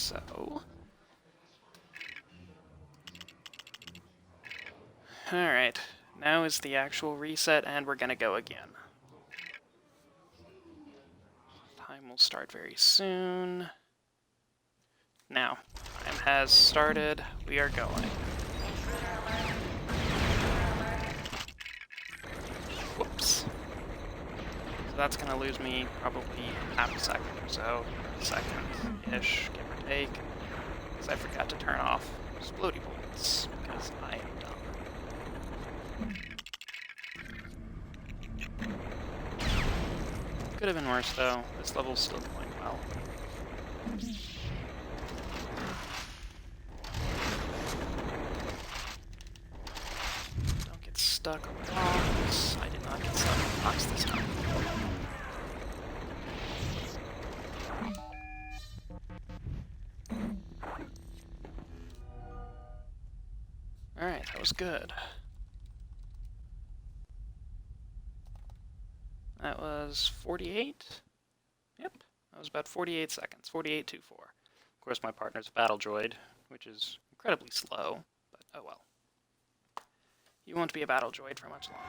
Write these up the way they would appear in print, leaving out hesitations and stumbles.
So... Alright, now is the actual reset, and we're gonna go again. Time will start very soon. Now, time has started. We are going. Whoops. So that's gonna lose me probably half a second or so. A second-ish, give or take. Because I forgot to turn off explodey bolts, because I am dumb. Could have been worse though. This level's still going well. Don't get stuck on rocks. I did not get stuck on rocks this time. Alright, that was good. That was 48? Yep, that was about 48 seconds. 48.24. Of course, my partner's a battle droid, which is incredibly slow, but oh well. You won't be a battle droid for much longer.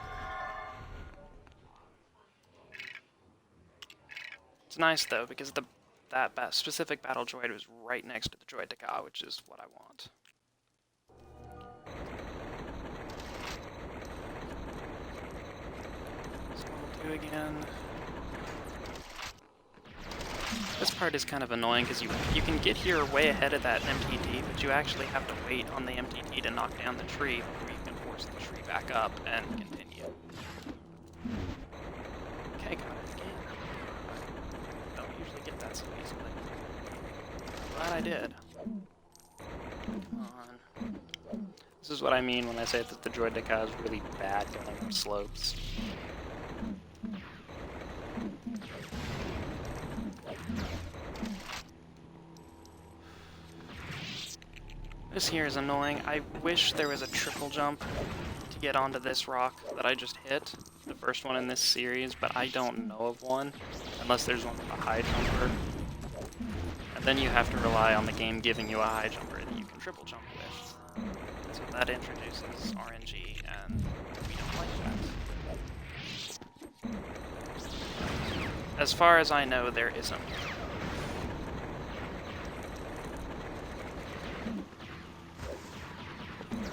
It's nice, though, because that specific battle droid was right next to the droid Dakar, which is what I want. So we'll do again. This part is kind of annoying because you can get here way ahead of that MTT, but you actually have to wait on the MTT to knock down the tree before you can force the tree back up and continue. Okay, got it again. Don't usually get that so easily. Glad I did. Come on. This is what I mean when I say that the droid Dakar is really bad going up slopes. This here is annoying. I wish there was a triple jump to get onto this rock that I just hit, the first one in this series, but I don't know of one, unless there's one with a high jumper. And then you have to rely on the game giving you a high jumper that you can triple jump with. So that introduces RNG, and we don't like that. As far as I know, there isn't.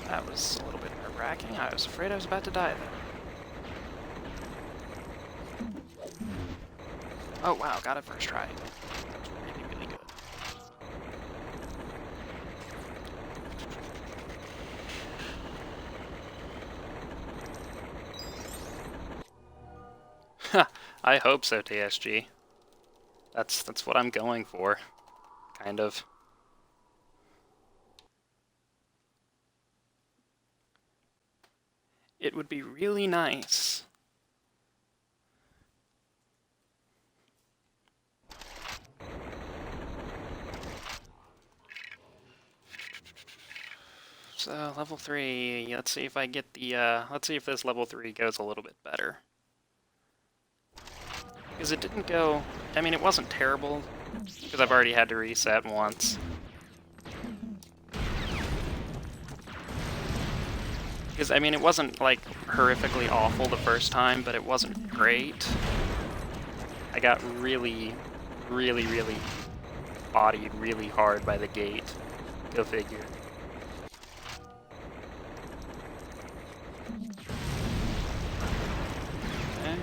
That was a little bit nerve-wracking. I was afraid I was about to die there. Oh wow, got it first try. That was really, really good. Ha! I hope so, TSG. That's what I'm going for. Kind of. It would be really nice. So, level 3, let's see if I get the, let's see if this level 3 goes a little bit better. Because it didn't go, I mean, it wasn't terrible, because I've already had to reset once. Because, I mean, it wasn't, like, horrifically awful the first time, but it wasn't great. I got really, really, really bodied really hard by the gate. Go figure. Okay.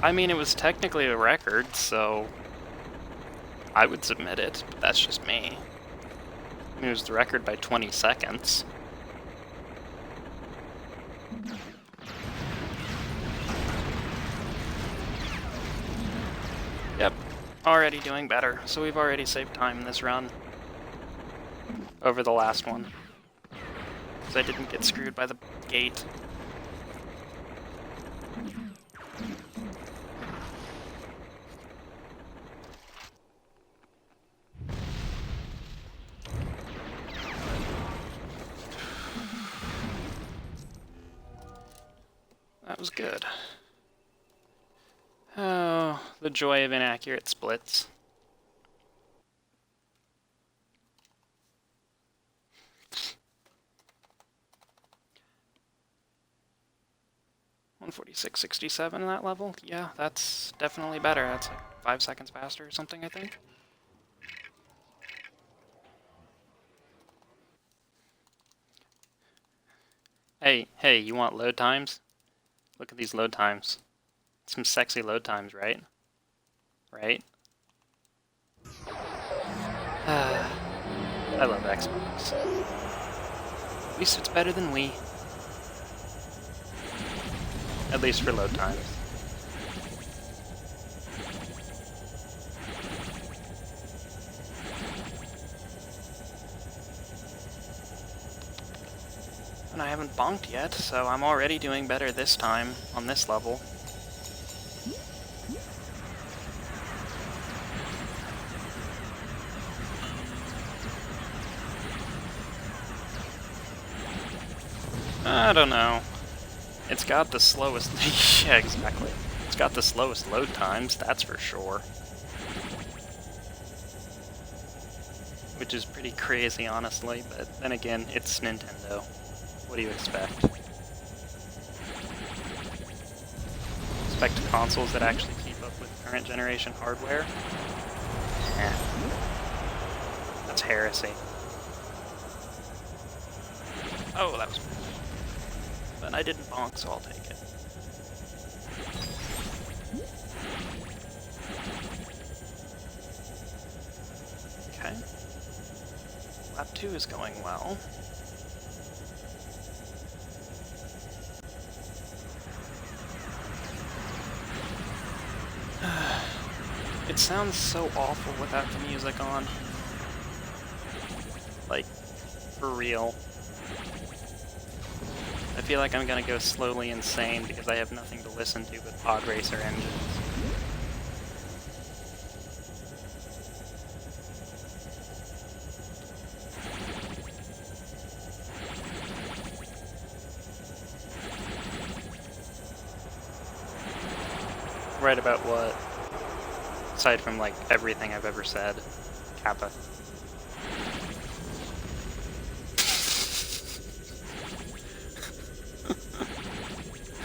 I mean, it was technically a record, so I would submit it, but that's just me. It was the record by 20 seconds. Yep, already doing better. So we've already saved time in this run over the last one. Because I didn't get screwed by the gate. That was good. Oh, the joy of inaccurate splits. 146.67 in that level? Yeah, that's definitely better. That's like 5 seconds faster or something, I think. Hey, you want load times? Look at these load times. Some sexy load times, right? Right? I love Xbox. At least it's better than Wii. At least for load times. And I haven't bonked yet, so I'm already doing better this time on this level. I don't know. It's got the slowest... yeah, exactly. It's got the slowest load times, that's for sure. Which is pretty crazy, honestly, but then again, it's Nintendo. What do you expect? Expect consoles that actually keep up with current generation hardware? Eh. That's heresy. Oh, that was... but I didn't bonk, so I'll take it. Okay. Lap 2 is going well. It sounds so awful without the music on. Like, for real. I feel like I'm gonna go slowly insane because I have nothing to listen to but pod racer engines. Right about what? Aside from, like, everything I've ever said. Kappa.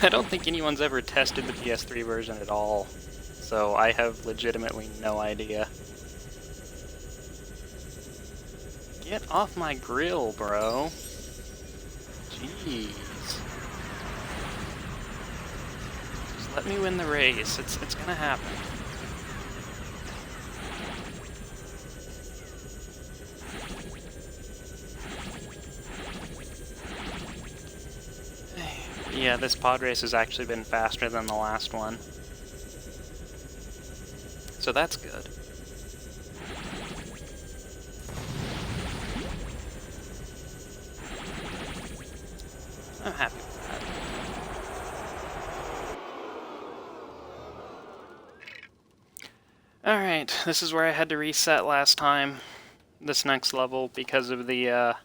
I don't think anyone's ever tested the PS3 version at all, so I have legitimately no idea. Get off my grill, bro. Jeez. Just let me win the race. It's gonna happen. Yeah, this pod race has actually been faster than the last one. So that's good. I'm happy with that. Alright, this is where I had to reset last time. This next level because of the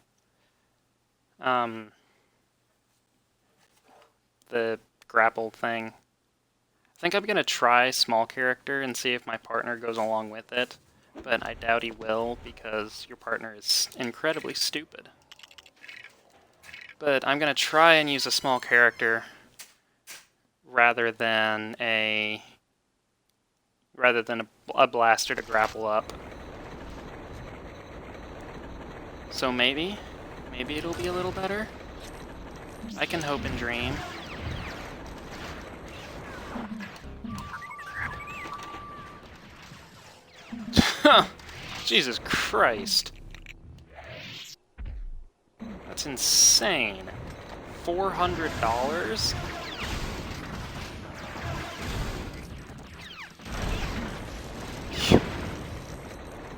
grapple thing. I think I'm gonna try small character and see if my partner goes along with it, but I doubt he will because your partner is incredibly stupid. But I'm gonna try and use a small character rather than a blaster to grapple up. So maybe it'll be a little better. I can hope and dream. Jesus Christ. That's insane. $400?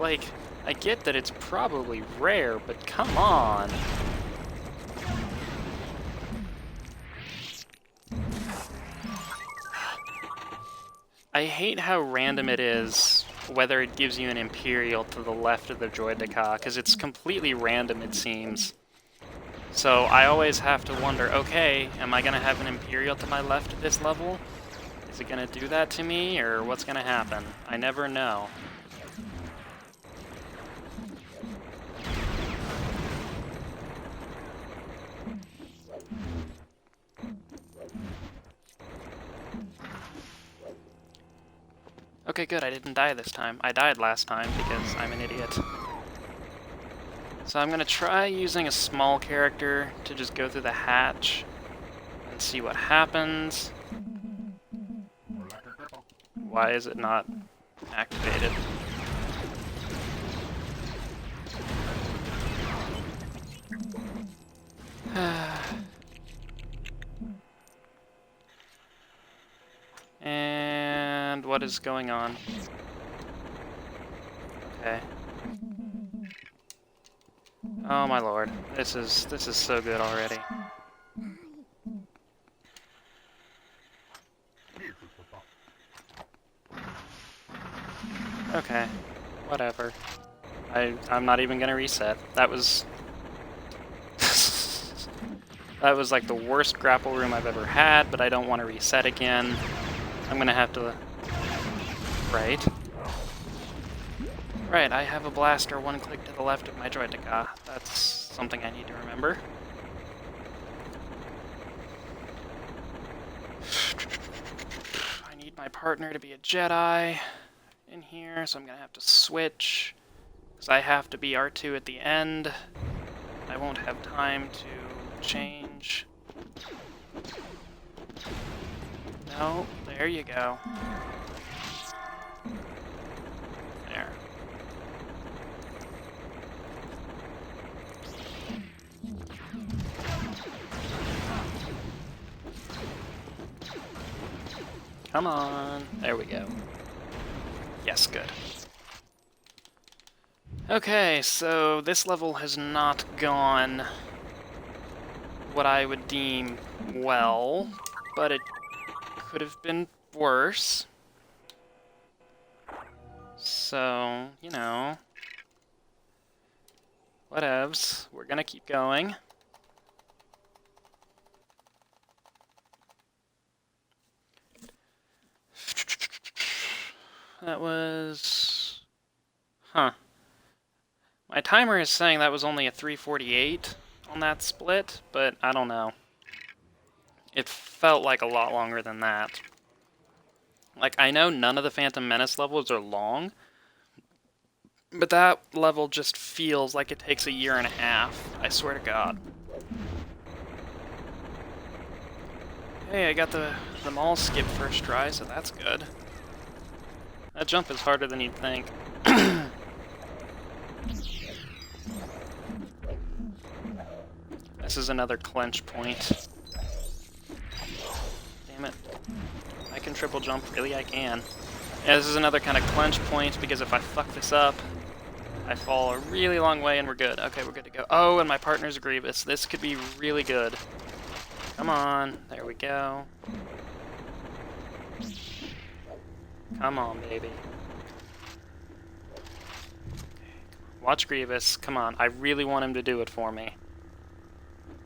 Like, I get that it's probably rare, but come on. I hate how random it is whether it gives you an Imperial to the left of the Droideka, because it's completely random, it seems. So I always have to wonder, okay, am I going to have an Imperial to my left at this level? Is it going to do that to me, or what's going to happen? I never know. Okay, good, I didn't die this time. I died last time because I'm an idiot. So I'm gonna try using a small character to just go through the hatch and see what happens. Why is it not activated? And what is going on? Okay. Oh my lord, this is so good already. Okay, whatever. I'm not even gonna reset. That was that was like the worst grapple room I've ever had, but I don't want to reset again. I'm gonna have to. Right. Right, I have a blaster one click to the left of my joystick. That's something I need to remember. I need my partner to be a Jedi in here, so I'm gonna have to switch. Because I have to be R2 at the end. I won't have time to change. No, there you go. There. Come on. There we go. Yes, good. Okay, so this level has not gone what I would deem well, but it could have been worse. So, you know, whatevs. We're gonna keep going. That was... Huh. My timer is saying that was only a 3:48 on that split, but I don't know. It felt like a lot longer than that. Like, I know none of the Phantom Menace levels are long, but that level just feels like it takes a year and a half. I swear to God. Hey, I got the mall skip first try, so that's good. That jump is harder than you'd think. This is another clench point. Damn it. I can triple jump. Really, I can. Yeah, this is another kind of clench point, because if I fuck this up, I fall a really long way and we're good. Okay, we're good to go. Oh, and my partner's Grievous. This could be really good. Come on. There we go. Come on, baby. Watch Grievous. Come on. I really want him to do it for me.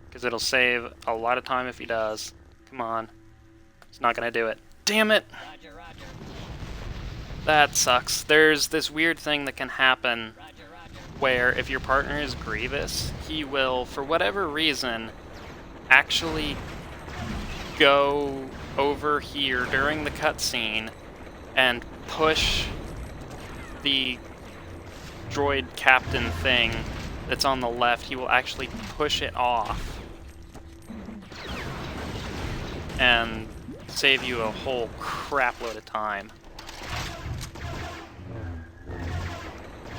Because it'll save a lot of time if he does. Come on. He's not going to do it. Damn it! Roger, roger. That sucks. There's this weird thing that can happen where if your partner is Grievous, he will, for whatever reason, actually go over here during the cutscene and push the droid captain thing that's on the left. He will actually push it off and save you a whole crap load of time.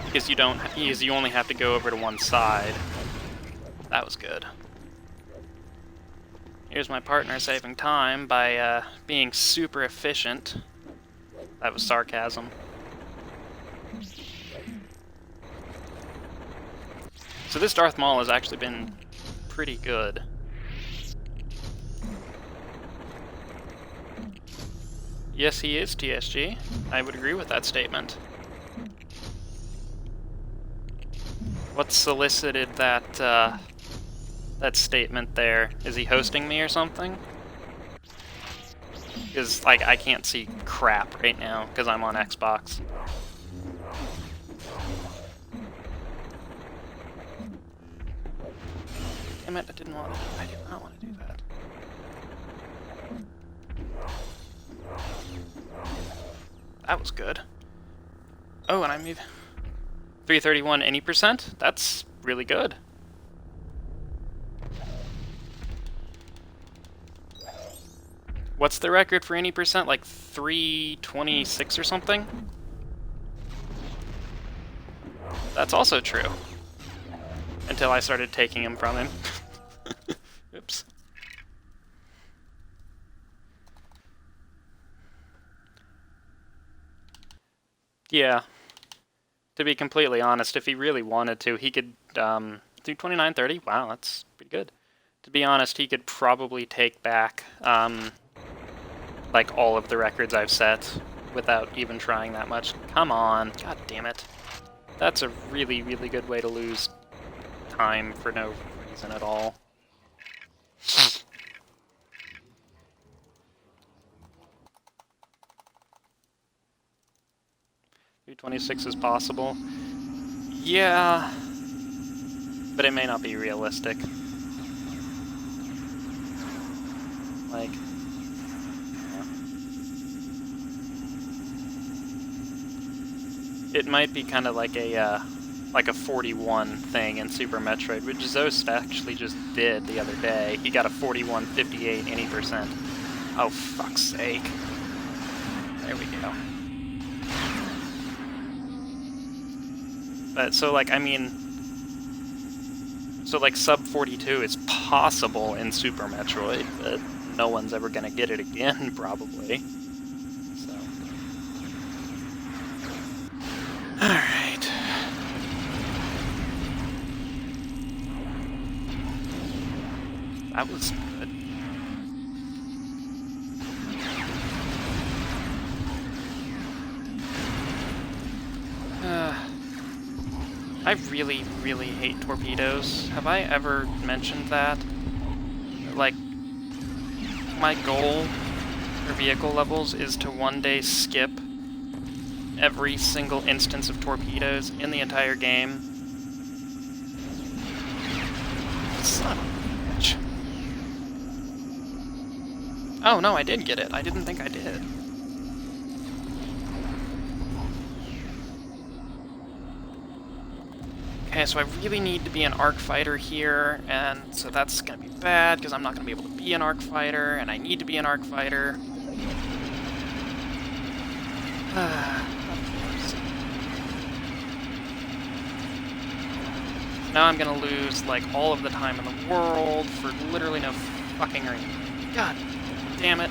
Because you only have to go over to one side. That was good. Here's my partner saving time by being super efficient. That was sarcasm. So this Darth Maul has actually been pretty good. Yes, he is TSG. I would agree with that statement. What solicited that, that statement there? Is he hosting me or something? Because, like, I can't see crap right now, because I'm on Xbox. Damn it, I did not want to do that. That was good. Oh, and I made 331 any percent? That's really good. What's the record for any percent? Like 326 or something? That's also true. Until I started taking him from him. Oops. Yeah. To be completely honest, if he really wanted to, he could do 2930. Wow, that's pretty good. To be honest, he could probably take back like all of the records I've set without even trying that much. Come on. God damn it. That's a really, really good way to lose time for no reason at all. 326 is possible. Yeah, but it may not be realistic. Like, yeah. It might be kind of like a 41 thing in Super Metroid, which Zost actually just did the other day. He got a 41.58 any percent. Oh, fuck's sake. There we go. But, so, like, I mean... So, like, sub 42 is possible in Super Metroid, but no one's ever gonna get it again, probably. So... Alright. That was good. I really, really hate torpedoes. Have I ever mentioned that? Like, my goal for vehicle levels is to one day skip every single instance of torpedoes in the entire game. Son of a bitch. Oh, no, I did get it. I didn't think I did. Okay, so I really need to be an arc fighter here, and so that's gonna be bad, because I'm not gonna be able to be an arc fighter, and I need to be an arc fighter. Now I'm gonna lose, like, all of the time in the world for literally no fucking reason. God damn it.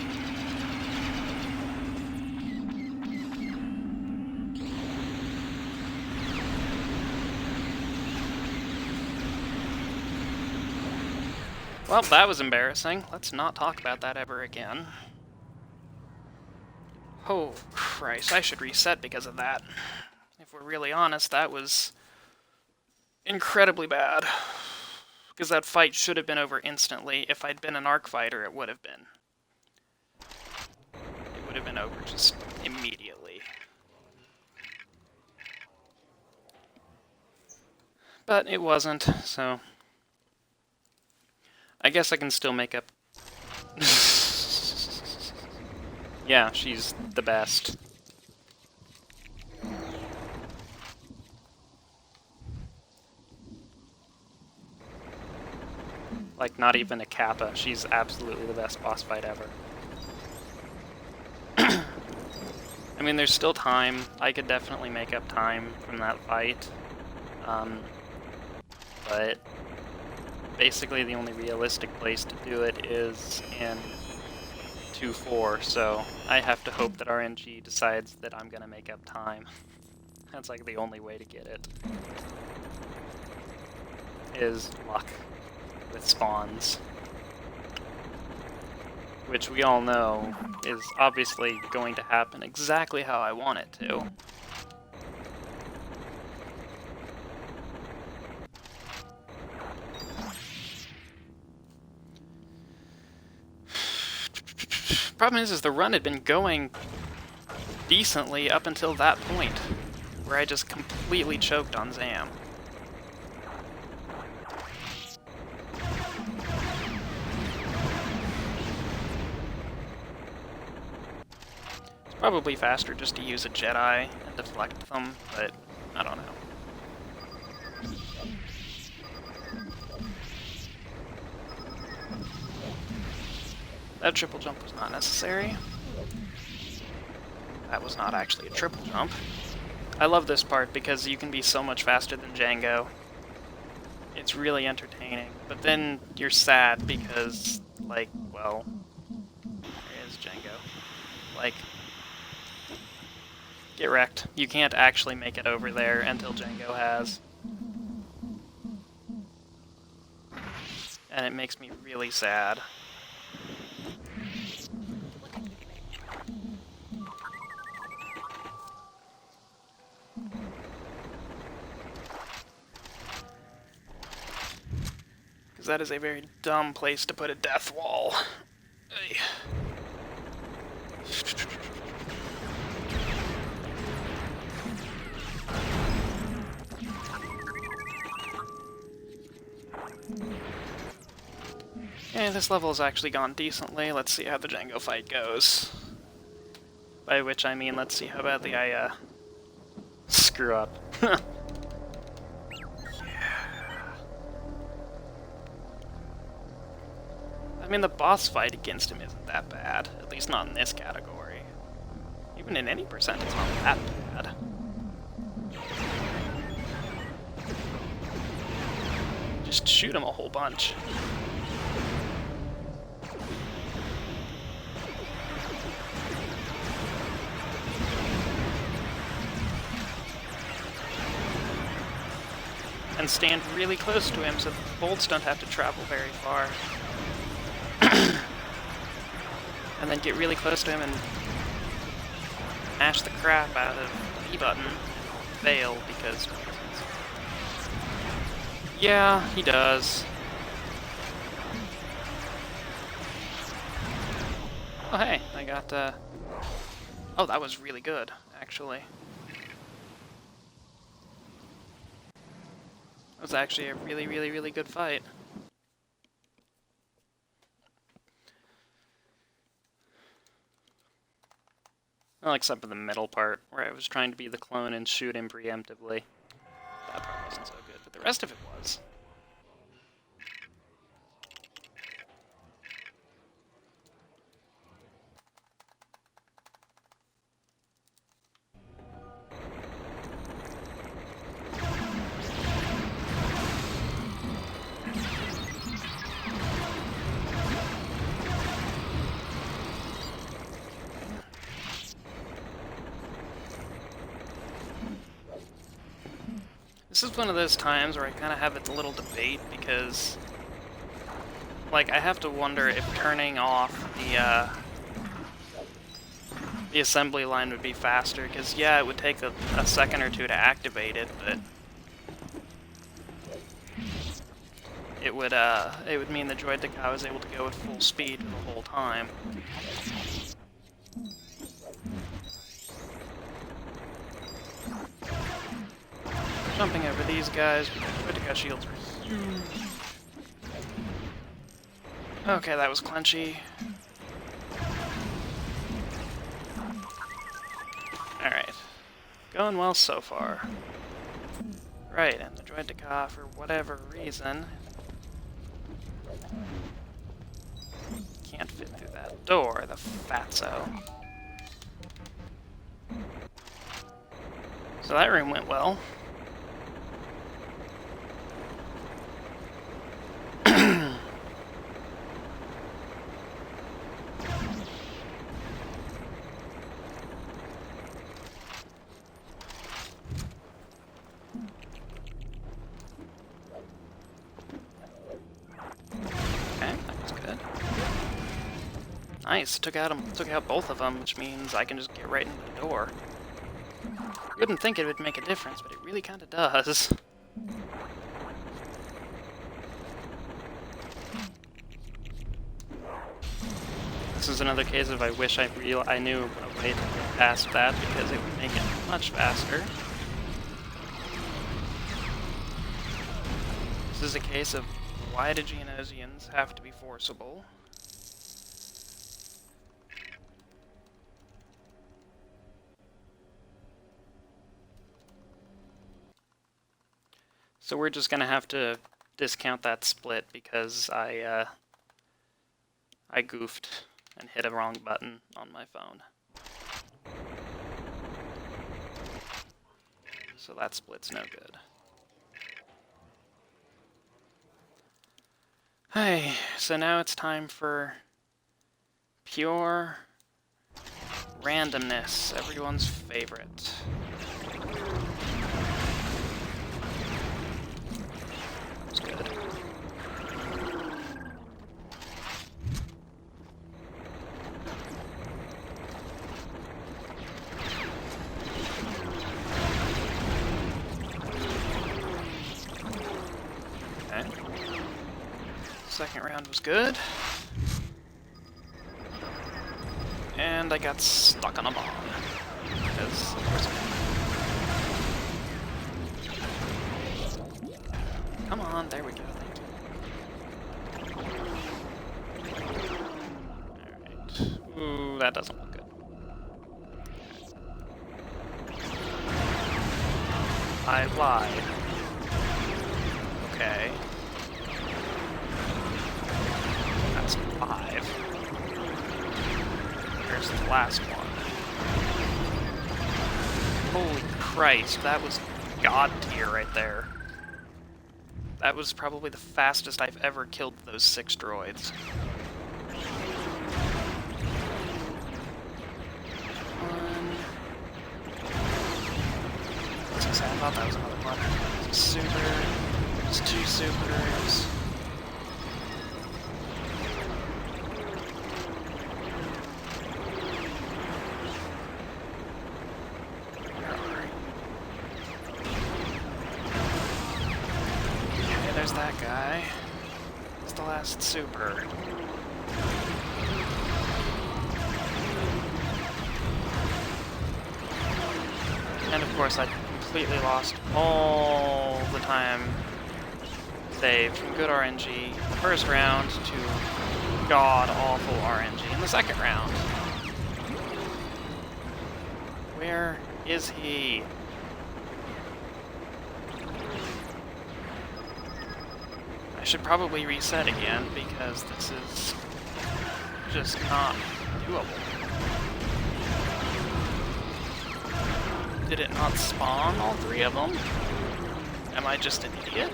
Well, that was embarrassing. Let's not talk about that ever again. Oh, Christ, I should reset because of that. If we're really honest, that was incredibly bad. Because that fight should have been over instantly. If I'd been an arc fighter, it would have been. It would have been over just immediately. But it wasn't, so... I guess I can still make up... Yeah, she's the best. Like, not even a Kappa. She's absolutely the best boss fight ever. I mean, there's still time. I could definitely make up time from that fight. But... basically the only realistic place to do it is in 2-4, so I have to hope that RNG decides that I'm gonna make up time. That's like the only way to get it. Is luck with spawns. Which we all know is obviously going to happen exactly how I want it to. Problem is the run had been going decently up until that point, where I just completely choked on Zam. Probably faster just to use a Jedi and deflect them, but I don't know. That triple jump was not necessary. That was not actually a triple jump. I love this part because you can be so much faster than Django. It's really entertaining, but then you're sad because, like, well, there is Django. Like, get wrecked. You can't actually make it over there until Django has. And it makes me really sad. Because that is a very dumb place to put a death wall. Ay. Okay, this level has actually gone decently. Let's see how the Django fight goes. By which I mean, let's see how badly I, screw up. Yeah. I mean, the boss fight against him isn't that bad. At least not in this category. Even in any percent, it's not that bad. Just shoot him a whole bunch. And stand really close to him so that the bolts don't have to travel very far. And then get really close to him and mash the crap out of the B button. Fail because... yeah, he does. Oh hey, I got oh, that was really good, actually. That was actually a really, really, really good fight. Well, except for the middle part, where I was trying to be the clone and shoot him preemptively. That part wasn't so good, but the rest of it was. This is one of those times where I kind of have a little debate because, like, I have to wonder if turning off the assembly line would be faster, because, yeah, it would take a second or two to activate it, but it would mean the droid Deca was able to go at full speed the whole time. Jumping over these guys, because Droid Deca shields are huge. Okay, that was clenchy. Alright. Going well so far. Right, and the Droid Deca, for whatever reason, can't fit through that door, the fatso. So that room went well. Nice, took out both of them, which means I can just get right into the door. You wouldn't think it would make a difference, but it really kind of does. This is another case of I wish I knew a way to get past that, because it would make it much faster. This is a case of why do Geonosians have to be forcible? So we're just gonna have to discount that split because I goofed and hit a wrong button on my phone. So that split's no good. Hey, so now it's time for pure randomness, everyone's favorite. That's good. Okay. Second round was good. And I got stuck on a bomb. Because, of course, come on, there we go. Thank you. Alright. Ooh, that doesn't look good. I lied. Okay. That's 5. Here's the last one. Holy Christ, that was god tier right there. That was probably the fastest I've ever killed those 6 droids. I thought that was another one. It's a super. It's 2 supers. Okay, there's that guy. It's the last super. And of course I completely lost all the time saved from good RNG in the first round to god-awful RNG in the second round. Where is he? I should probably reset again because this is just not doable. Did it not spawn all 3 of them? Am I just an idiot?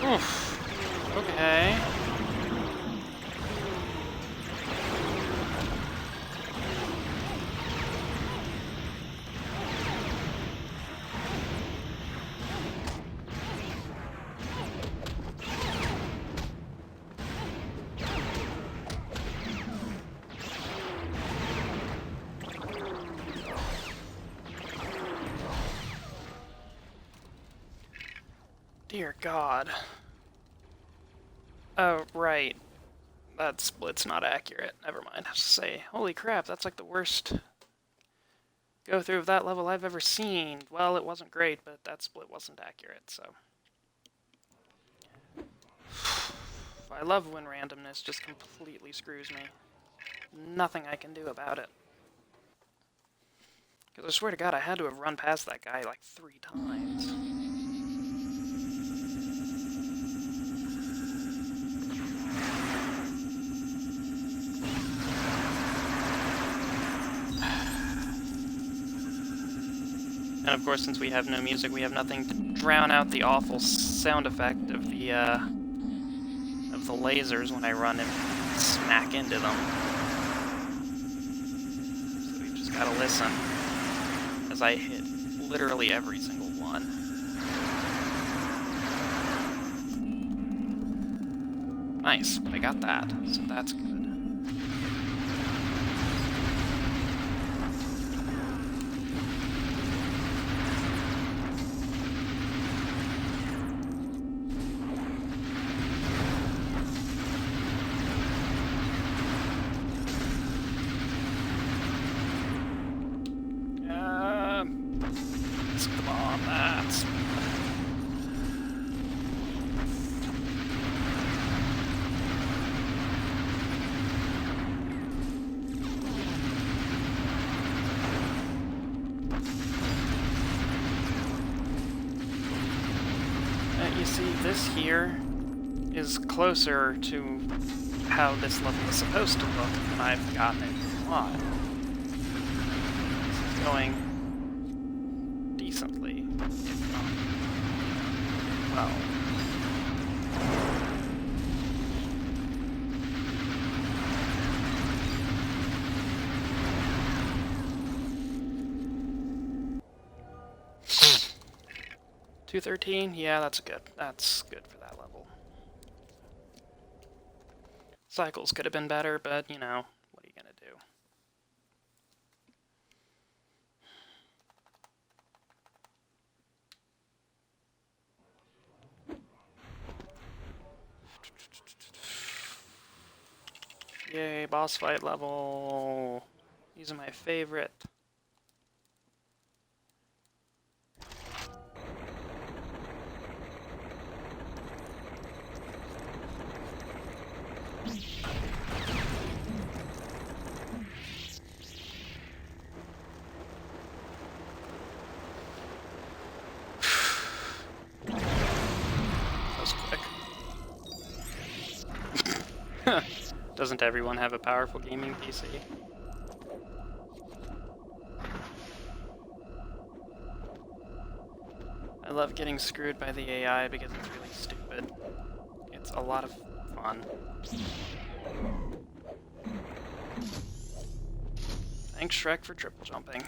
Oof. Okay. Dear God. Oh, right. That split's not accurate. Never mind. I was to say, holy crap, that's like the worst go-through of that level I've ever seen. Well, it wasn't great, but that split wasn't accurate, so. I love when randomness just completely screws me. Nothing I can do about it. Because I swear to God, I had to have run past that guy like 3 times. And of course, since we have no music, we have nothing to drown out the awful sound effect of the lasers when I run and smack into them. So we've just gotta listen as I hit literally every single one. Nice, I got that, so that's good. Come on, that's... You see, this here is closer to how this level is supposed to look than I've gotten it in mod. This is going decently, if not well. $213? Yeah, that's good. That's good for that level. Cycles could have been better, but, you know, what are you gonna do? Yay, boss fight level. These are my favorite. Doesn't everyone have a powerful gaming PC? I love getting screwed by the AI because it's really stupid. It's a lot of fun. Thanks, Shrek, for triple jumping.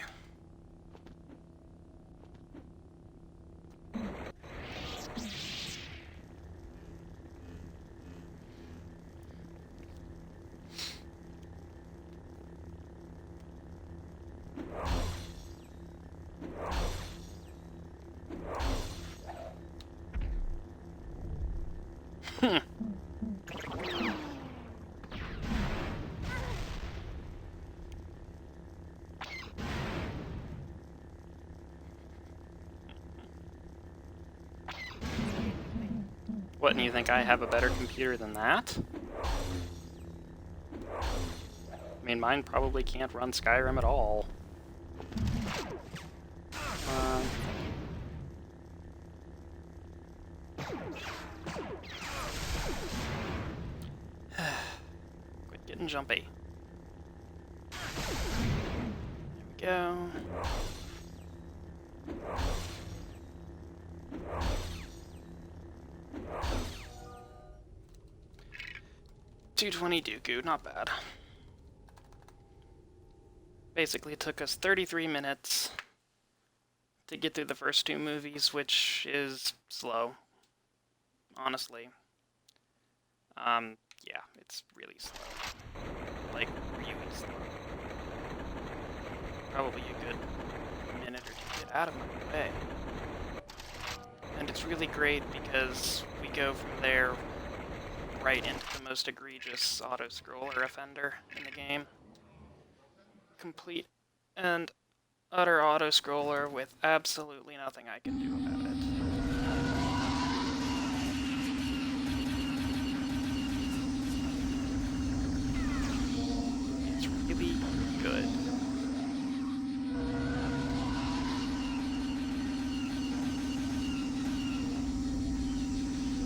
What, and you think I have a better computer than that? I mean, mine probably can't run Skyrim at all. Quit getting jumpy. There we go. $220 Dooku, not bad. Basically, it took us 33 minutes to get through the first two movies, which is slow, honestly. Yeah, it's really slow. Like, really slow. Probably a good minute or two to get out of my way. And it's really great because we go from there right into the most egregious auto-scroller offender in the game. Complete and utter auto-scroller with absolutely nothing I can do about it. It's really good.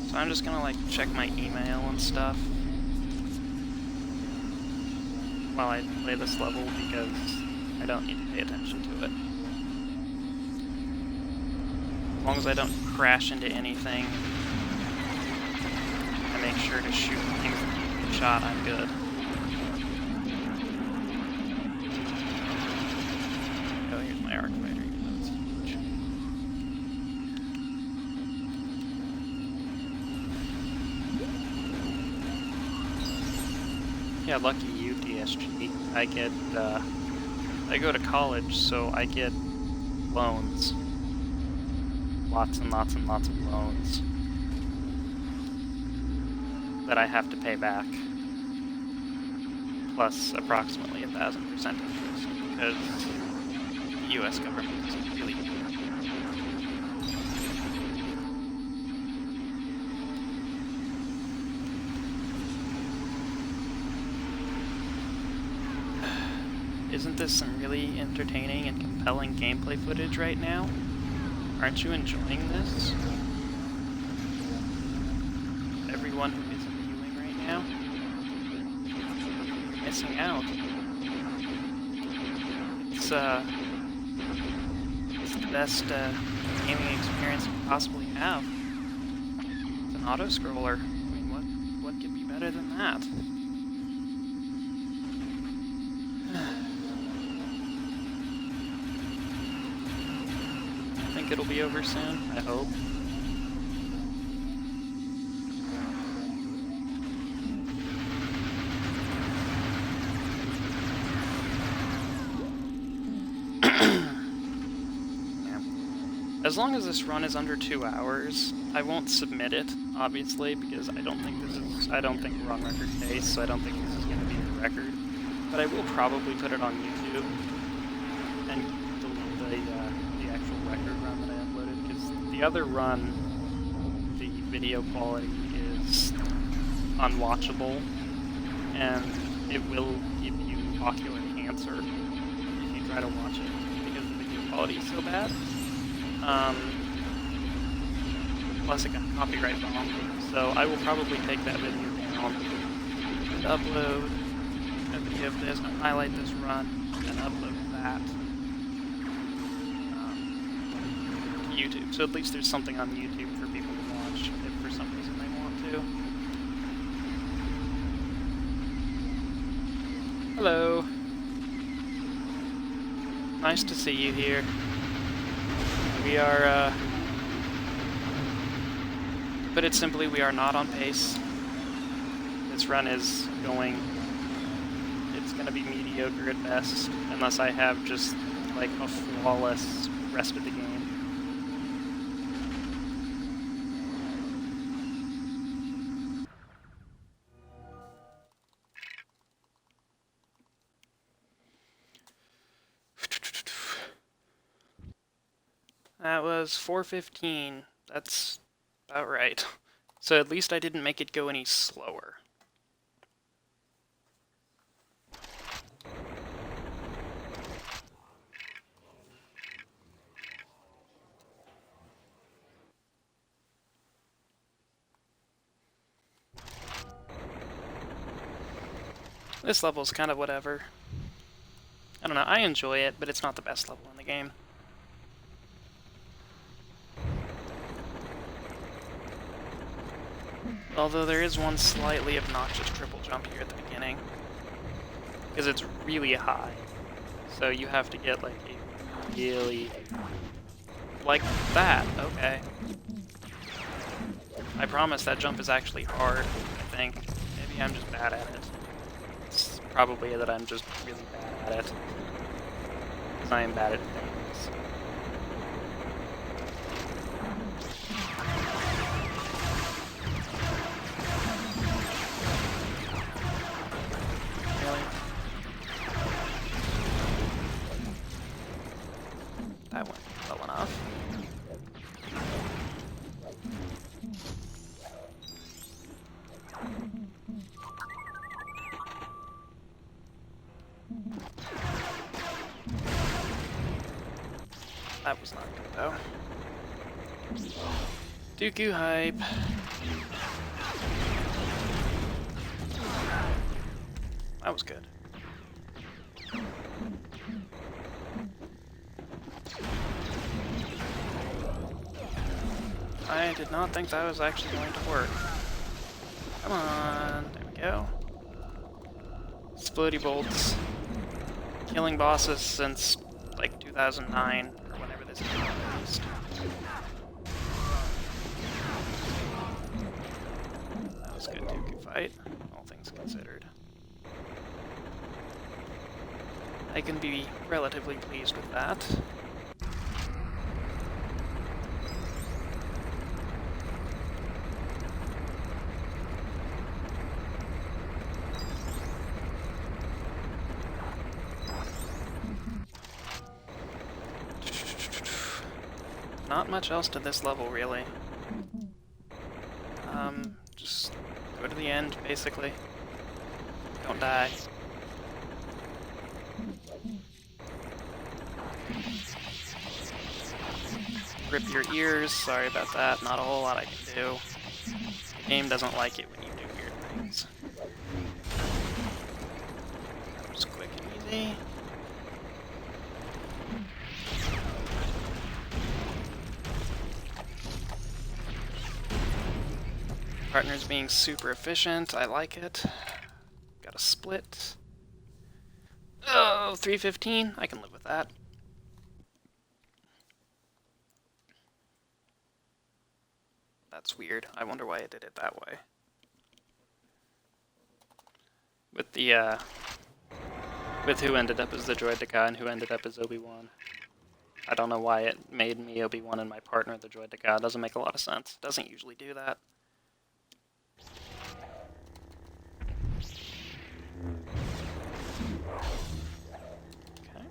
So I'm just gonna like check my email and stuff while I play this level because I don't need to pay attention to it. As long as I don't crash into anything, I make sure to shoot things that need to be shot, I'm good. Oh, here's my arc fighter, even though it's huge. Yeah, lucky you, DSG. I go to college, so I get loans. Lots and lots and lots of loans that I have to pay back. Plus approximately 1,000% interest, because the US government is really good. Isn't this some really entertaining and compelling gameplay footage right now? Aren't you enjoying this? missing out. It's the best gaming experience you can possibly have. It's an auto-scroller. I mean, what could be better than that? I think it'll be over soon, I hope. As long as this run is under 2 hours, I won't submit it, obviously, because I don't think we're on record pace, so I don't think this is going to be the record. But I will probably put it on YouTube and delete the actual record run that I uploaded, because the other run, the video quality is unwatchable, and it will give you ocular cancer if you try to watch it, because the video quality is so bad. Plus it got copyright bombed, so I will probably take that video down and upload a video of this, and highlight this run, and upload that to YouTube. So at least there's something on YouTube for people to watch if for some reason they want to. Hello. Nice to see you here. We are, to put it simply, we are not on pace. This run is going, it's going to be mediocre at best, unless I have just, like, a flawless rest of the game. That was 4:15. That's about right. So at least I didn't make it go any slower. This level's kind of whatever. I don't know, I enjoy it, but it's not the best level in the game. Although there is one slightly obnoxious triple jump here at the beginning, because it's really high. So you have to get like a really... like that, okay. I promise that jump is actually hard, I think. Maybe I'm just bad at it. It's probably that I'm just really bad at it. Because I am bad at things. That went off. That was not good though. Dooku hype. That was good. I did not think that was actually going to work. Come on, there we go. Splitty bolts. Killing bosses since, like, 2009, or whenever this game was released. That was a good Dooku fight, all things considered. I can be relatively pleased with that. Not much else to this level, really. Just go to the end, basically. Don't die. Rip your ears, sorry about that, not a whole lot I can do. The game doesn't like it when you do weird things. Really? Partner's being super efficient. I like it. Got a split. Oh, 315. I can live with that. That's weird. I wonder why it did it that way. With the, with who ended up as the Droideka and who ended up as Obi-Wan. I don't know why it made me Obi-Wan and my partner the Droideka. It doesn't make a lot of sense. It doesn't usually do that. Okay.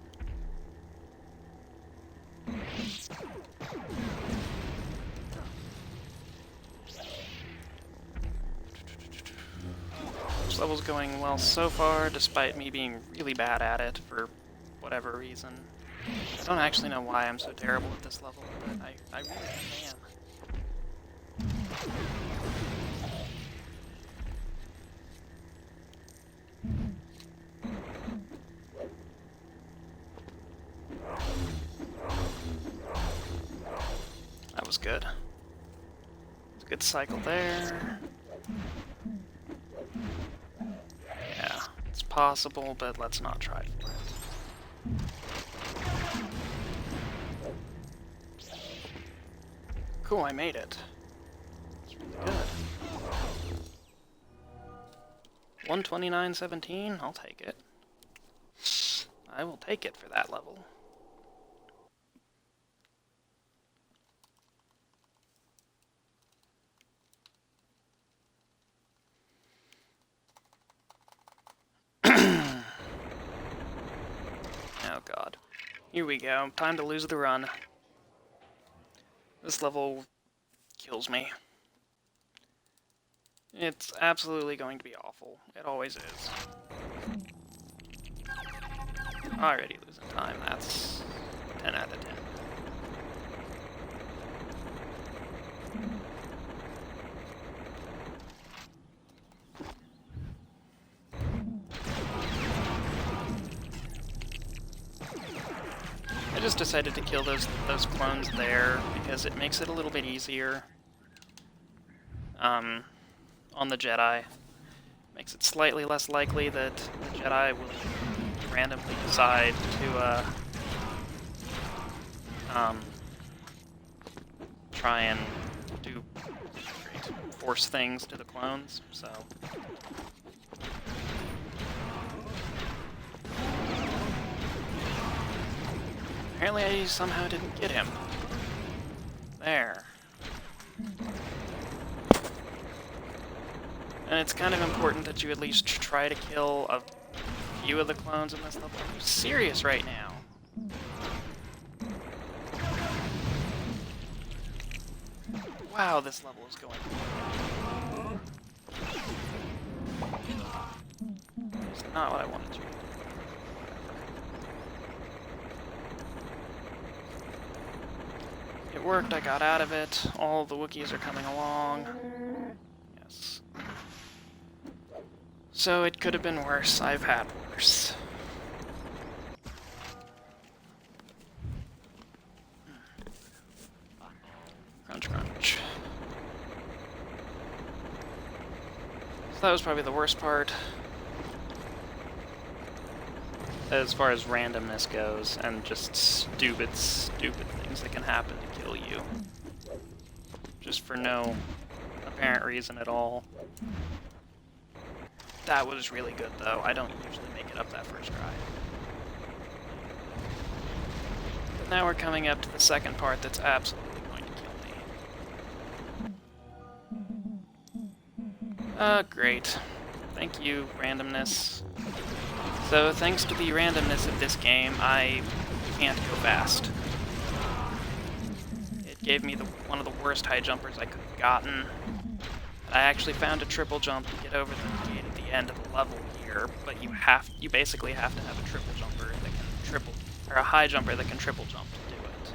This level's going well so far, despite me being really bad at it for whatever reason. I don't actually know why I'm so terrible at this level, but I really am. That was good. It's a good cycle there. Yeah, it's possible, but let's not try for it. Cool, I made it. It's really good. 129.17, I'll take it. I will take it for that level. Oh god. Here we go. Time to lose the run. This level kills me. It's absolutely going to be awful. It always is. Already losing time. That's 10 out of 10. I just decided to kill those clones there because it makes it a little bit easier on the Jedi. Makes it slightly less likely that the Jedi will randomly decide to try and do force things to the clones, so apparently I somehow didn't get him. There. And it's kind of important that you at least try to kill a few of the clones in this level. Are you serious right now? Wow, this level is going. It's not what I wanted to do. It worked, I got out of it. All the Wookiees are coming along. Yes. So it could have been worse. I've had worse. Crunch, crunch. So that was probably the worst part. As far as randomness goes, and just stupid things that can happen to kill you. Just for no apparent reason at all. That was really good, though. I don't usually make it up that first try. But now we're coming up to the second part that's absolutely going to kill me. Great. Thank you, randomness. So, thanks to the randomness of this game, I can't go fast. It gave me one of the worst high jumpers I could have gotten. I actually found a triple jump to get over the gate at the end of the level here, but you basically have to have a triple jumper that can or a high jumper that can triple jump to do it.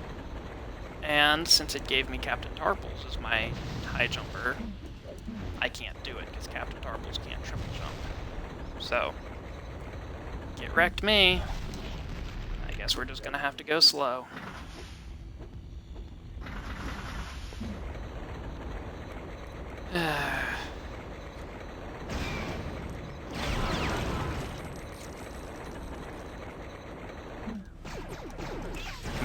And since it gave me Captain Tarples as my high jumper, I can't do it because Captain Tarples can't triple jump. So Get wrecked me. I guess we're just gonna have to go slow. I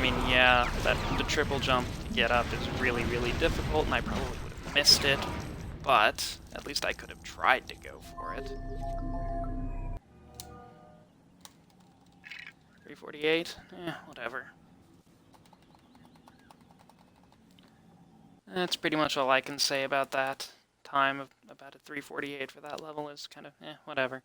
mean, yeah, the triple jump to get up is really, really difficult, and I probably would have missed it, but at least I could have tried to go for it. 348? Whatever. That's pretty much all I can say about that. Time of about a 348 for that level is kind of, whatever.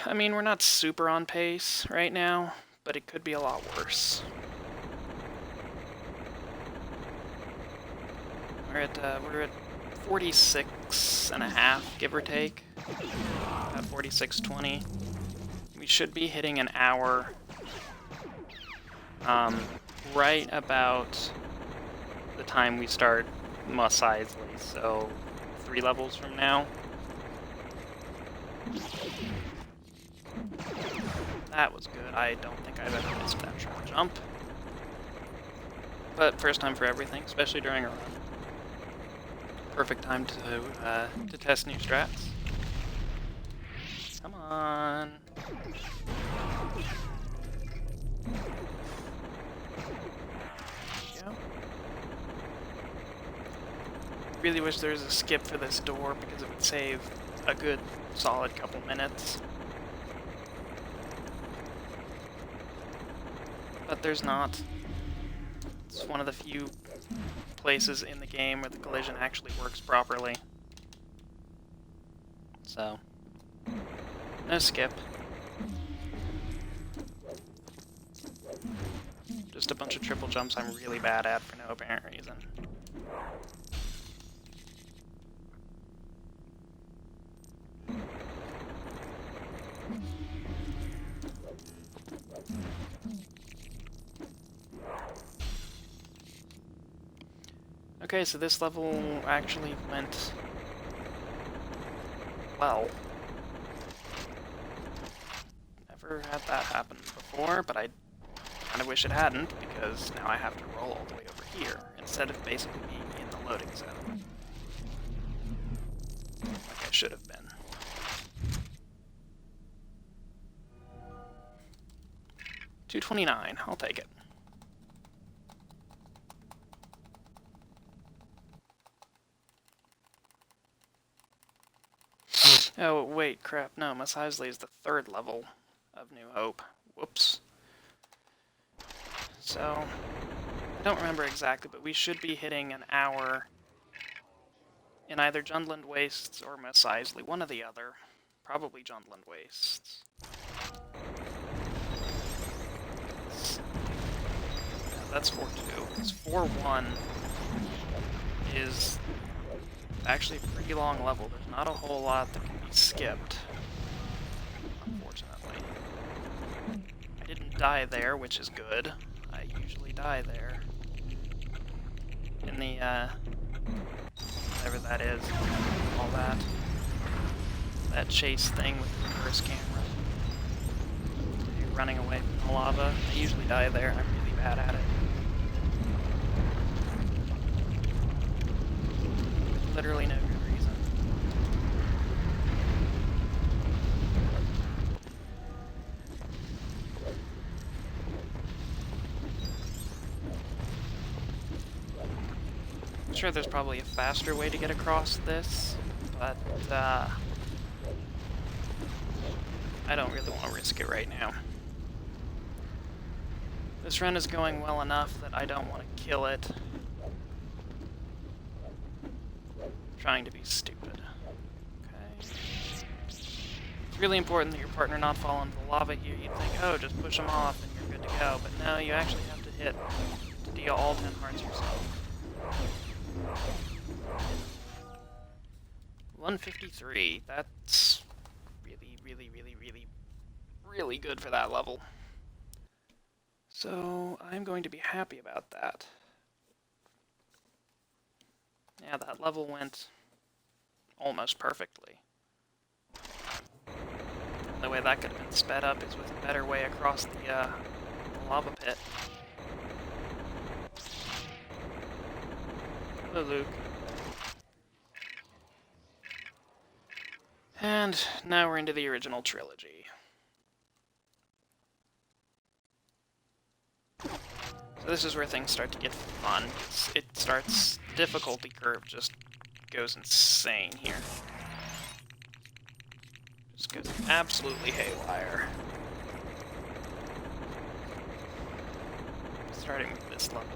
I mean, we're not super on pace right now, but it could be a lot worse. We're at 46 and a half, give or take. About 46:20. We should be hitting an hour right about the time we start Mos Eisley, so 3 levels from now. That was good. I don't think I've ever missed that triple jump. But first time for everything, especially during a run. Perfect time to test new strats. Come on. There we go. Really wish there was a skip for this door because it would save a good solid couple minutes. But there's not. It's one of the few places in the game where the collision actually works properly. So, no skip. Just a bunch of triple jumps I'm really bad at for no apparent reason. Okay, so this level actually went well. Never had that happen before, but I kind of wish it hadn't, because now I have to roll all the way over here, instead of basically being in the loading zone. Like I should have been. $229, I'll take it. Oh, wait, crap, no, Mos Eisley is the 3rd level of New Hope. Whoops. So, I don't remember exactly, but we should be hitting an hour in either Jundland Wastes or Mos Eisley, one or the other. Probably Jundland Wastes. Yeah, that's 4-2. Because 4-1 is actually a pretty long level. There's not a whole lot that can be skipped, unfortunately. I didn't die there, which is good. I usually die there. In the, whatever that is, all that chase thing with the reverse camera. You're running away from the lava. I usually die there, and I'm really bad at it. Literally no good reason. I'm sure there's probably a faster way to get across this, but I don't really want to risk it right now. This run is going well enough that I don't want to kill it. Trying to be stupid. Okay. It's really important that your partner not fall into the lava here. You'd think, oh, just push them off and you're good to go. But no, you actually have to deal all 10 hearts yourself. 153. That's really, really, really, really, really good for that level. So I'm going to be happy about that. Yeah, that level went almost perfectly. The way that could have been sped up is with a better way across the lava pit. Hello, Luke. And now we're into the original trilogy. So this is where things start to get fun. It starts, the difficulty curve just goes insane here. Just goes absolutely haywire. Starting with this level.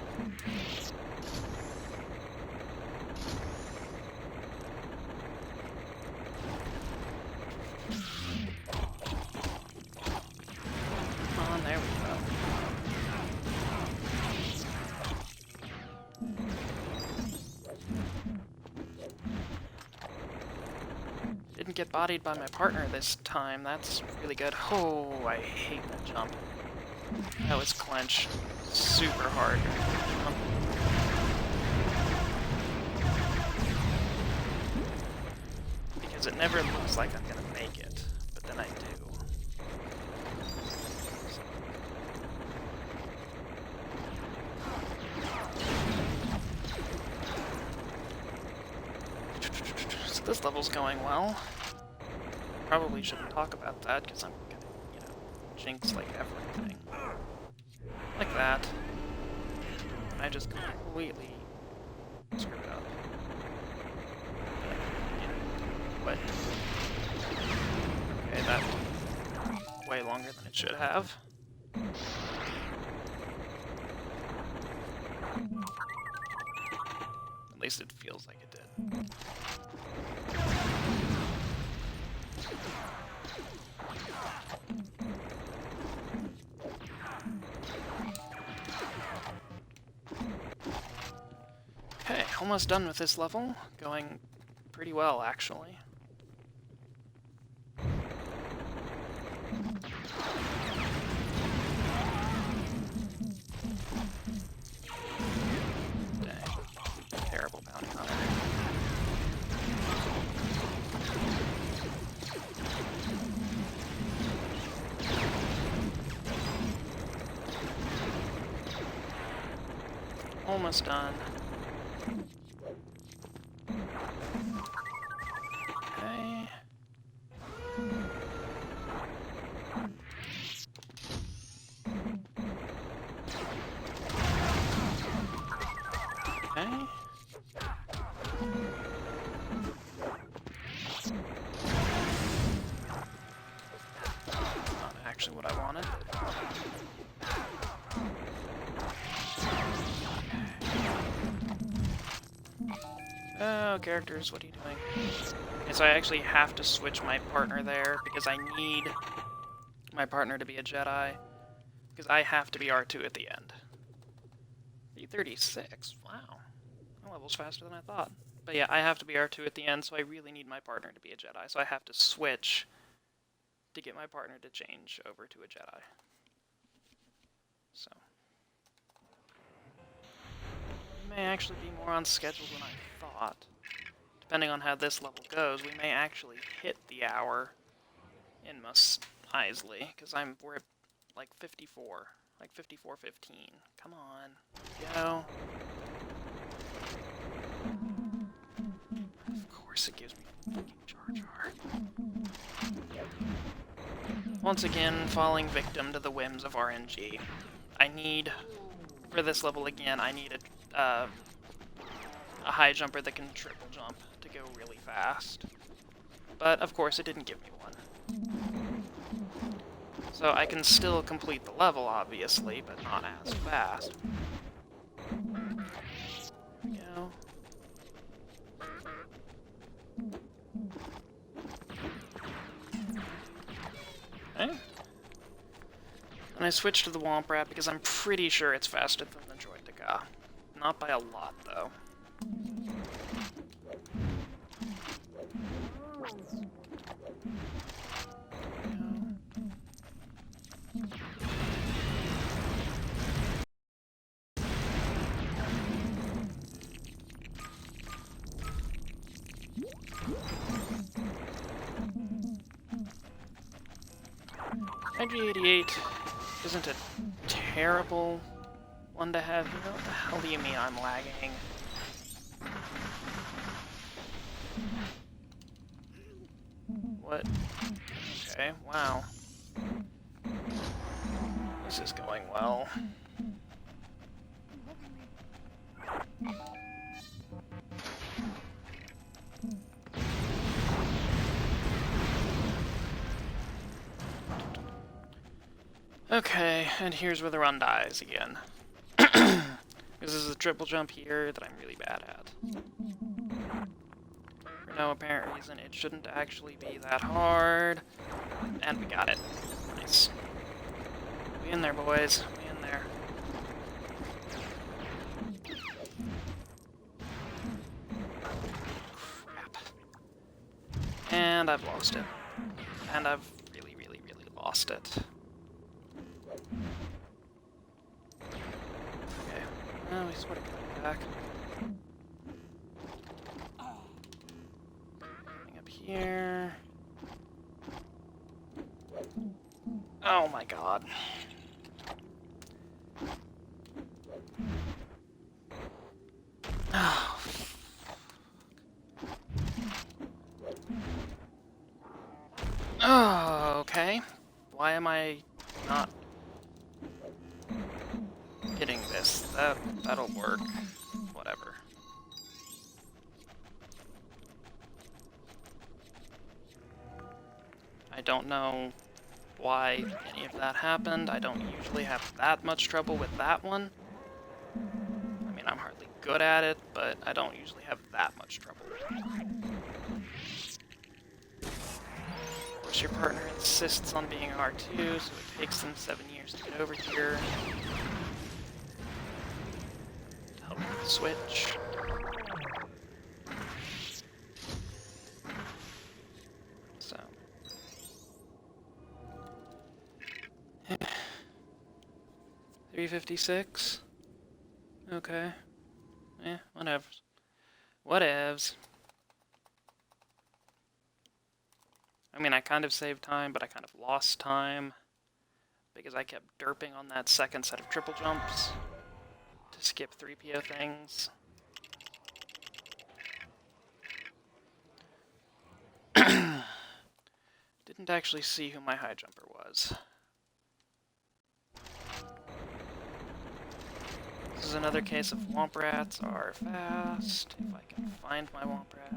Come on, there we go. Didn't get bodied by my partner this time. That's really good. Oh, I hate that jump. That was clench. Super hard. Because it never looks like I'm gonna make it, but then I do. So this level's going well. Probably shouldn't talk about that because I'm gonna, you know, jinx like everything. Like that. I just completely screwed it up. What? Okay, that took way longer than it should have. At least it feels like it did. Okay, almost done with this level. Going pretty well, actually. Dang. Terrible bounty hunter. Almost done. Okay. Okay. Not actually what I wanted. Oh, characters, what are you doing? Okay, so I actually have to switch my partner there because I need my partner to be a Jedi. Because I have to be R2 at the end. 336, wow. That level's faster than I thought. But yeah, I have to be R2 at the end, so I really need my partner to be a Jedi. So I have to switch to get my partner to change over to a Jedi. So. We may actually be more on schedule than I thought. Depending on how this level goes, we may actually hit the hour in Mos Eisley, because we're at like 54, like 54:15. Come on, go. Of course it gives me fucking Jar Jar. Once again, falling victim to the whims of RNG. I need, for this level again, I need a high jumper that can triple jump to go really fast. But, of course, it didn't give me one. So I can still complete the level, obviously, but not as fast. There we go. Okay. And I switched to the Womp Rat because I'm pretty sure it's faster than the Droideka. Not by a lot, though. IG-88 isn't a terrible one to have. You know, what the hell do you mean I'm lagging? What? Okay, wow. This is going well. Okay, and here's where the run dies again. This is a triple jump here that I'm really bad at. For no apparent reason, it shouldn't actually be that hard. And we got it. Nice. We in there, boys. We in there. Crap. And I've lost it. And I've really, really, really lost it. Okay. Well, we sort of got it back. Coming up here. Oh my god. Oh. Oh, okay. Why am I not getting this? That'll work. Whatever. I don't know why any of that happened. I don't usually have that much trouble with that one. I mean, I'm hardly good at it, but I don't usually have that much trouble. Of course, your partner insists on being R2, so it takes them 7 years to get over here. To help with the switch. So. 356. Okay. Yeah, whatever. Whatevs. I mean, I kind of saved time, but I kind of lost time because I kept derping on that second set of triple jumps to skip 3PO things. Didn't actually see who my high jumper was. This is another case of womp rats are fast. If I can find my womp rat.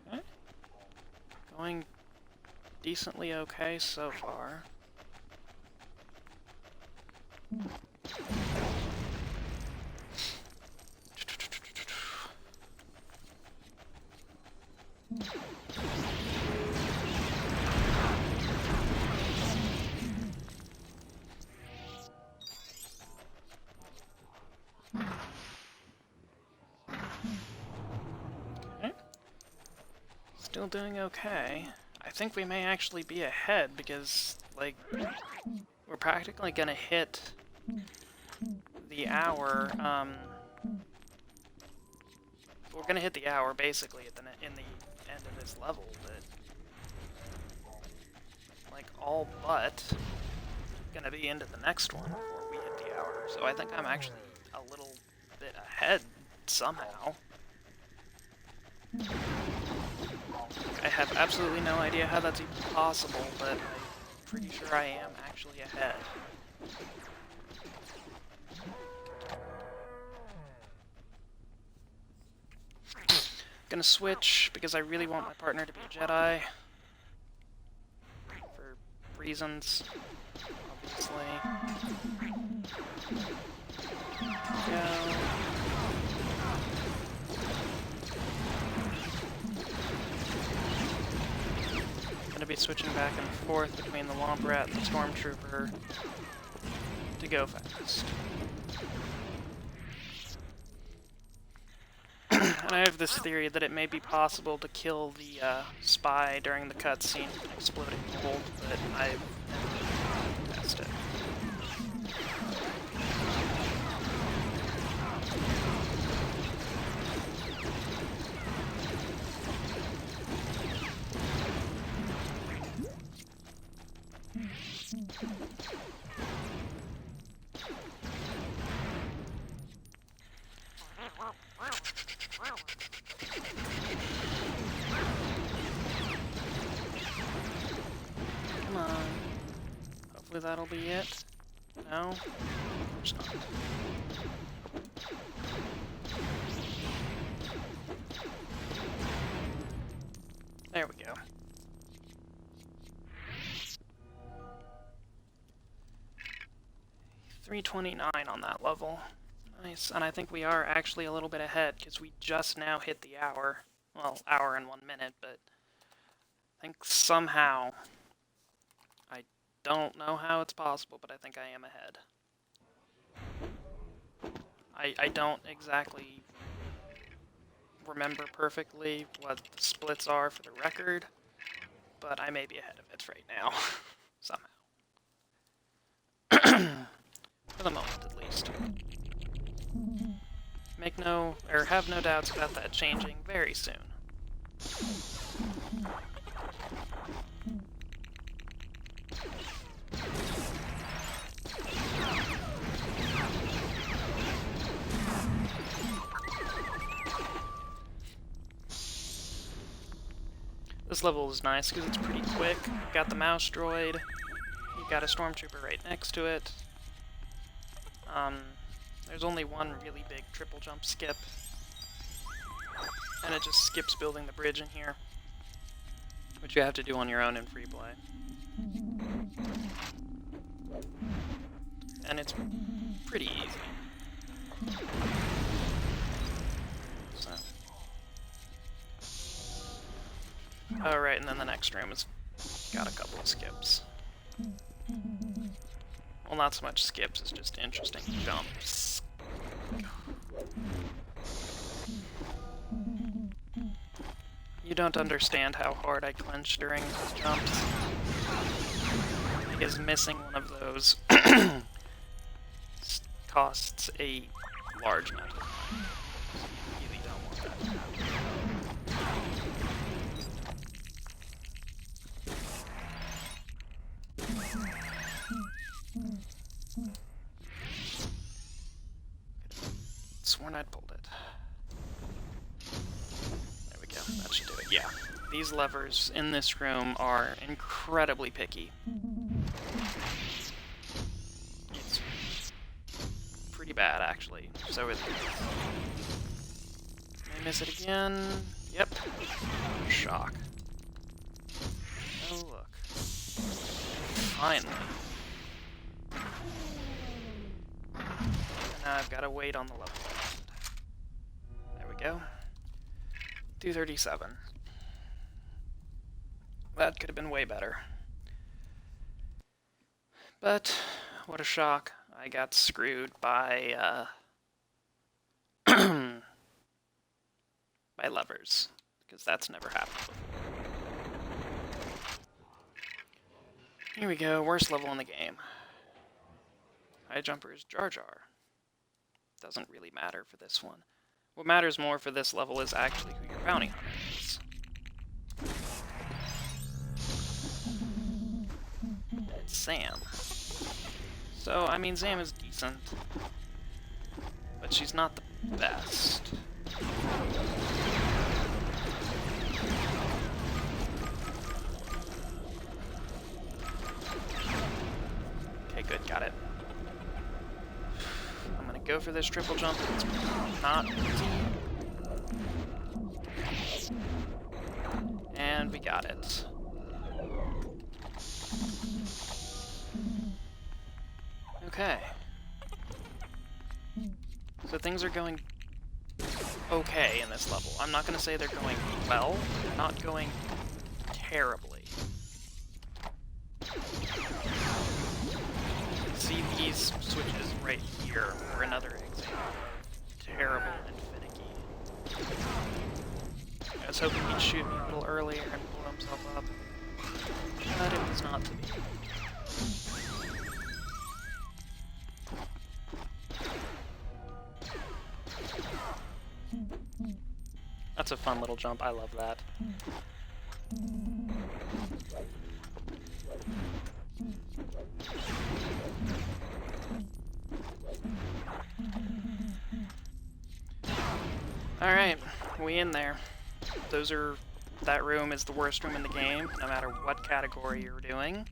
Okay. Going decently okay so far. Okay. Still doing okay. I think we may actually be ahead because, like, we're practically gonna hit the hour, we're gonna hit the hour basically at in the end of this level, but like all but gonna be into the next one before we hit the hour. So I think I'm actually a little bit ahead somehow. I have absolutely no idea how that's even possible, but I'm pretty sure I am actually ahead. Gonna switch because I really want my partner to be a Jedi. For reasons, obviously. Go. Gonna be switching back and forth between the Womp Rat and the Stormtrooper to go fast. And I have this theory that it may be possible to kill the spy during the cutscene with an exploding bolt, but I've never tested it. that'll be it. No? Of course not. There we go. $329 on that level. Nice, and I think we are actually a little bit ahead, because we just now hit the hour. Well, hour and 1 minute, but I think somehow, I don't know how it's possible, but I think I am ahead. I don't exactly remember perfectly what the splits are for the record, but I may be ahead of it right now, somehow. For the moment, at least. Have no doubts about that changing very soon. This level is nice because it's pretty quick. Got the mouse droid. You got a stormtrooper right next to it. There's only one really big triple jump skip, and it just skips building the bridge in here, which you have to do on your own in free play. And it's pretty easy. So. Alright, and then the next room has got a couple of skips. Well, not so much skips, it's just interesting jumps. You don't understand how hard I clench during those jumps. Because missing one of those costs a large amount of time. You really don't want that to happen. Sworn I'd pulled it. There we go, that should do it. Yeah, these levers in this room are incredibly picky. It's pretty bad, actually. So it... May miss it again. Yep. Shock. Oh, look. Finally. And now I've got to wait on the level. There we go. 237. That could have been way better. But, what a shock. I got screwed by, by levers. Because that's never happened before. Here we go, worst level in the game. High jumper is Jar Jar. Doesn't really matter for this one. What matters more for this level is actually who your bounty hunter is. It's Sam. So, I mean, Sam is decent. But she's not the best. Okay, good, got it. I'm gonna go for this triple jump. It's not easy. And we got it. Okay. So things are going okay in this level. I'm not gonna say they're going well. They're not going terribly. See these switches right here for another example. Terrible and finicky. I was hoping he'd shoot me a little earlier and blow himself up, but it was not to be. That's a fun little jump, I love that. Alright, we in there. That room is the worst room in the game, no matter what category you're doing.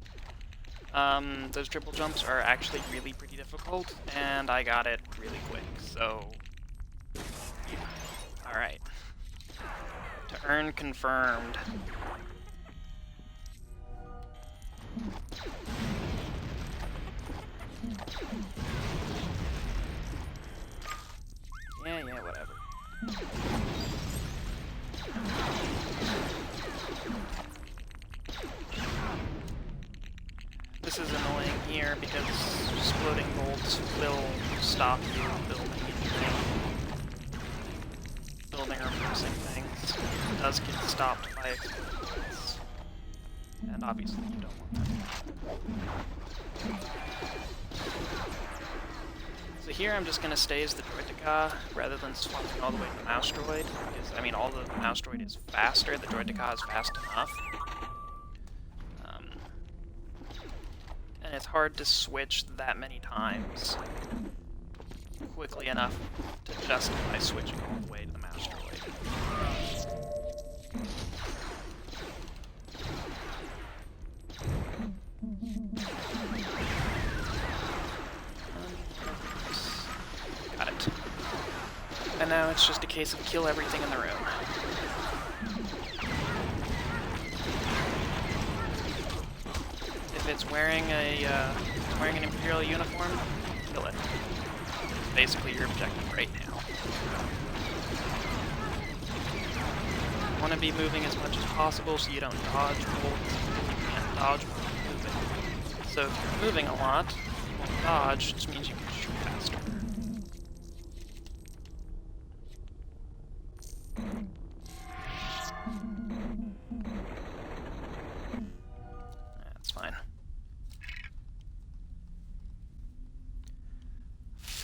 Those triple jumps are actually really pretty difficult, and I got it really quick, so... yeah. Alright. To earn confirmed. Yeah, whatever. This is annoying here because exploding bolts will stop you building anything. Building or forcing things. It does get stopped by explosions. And obviously you don't want that. So here I'm just gonna stay as the Droideka rather than swapping all the way to the Mouse Droid, because I mean although the Mouse Droid is faster, the Droideka is fast enough. And it's hard to switch that many times quickly enough to justify switching all the way to the Mouse Droid. Got it. And now it's just a case of kill everything in the room. If it's wearing an Imperial uniform, kill it. It's basically your objective right now. You want to be moving as much as possible so you don't dodge bolts. You can't dodge while you're moving. So if you're moving a lot, you won't dodge, which means you can shoot faster. That's fine.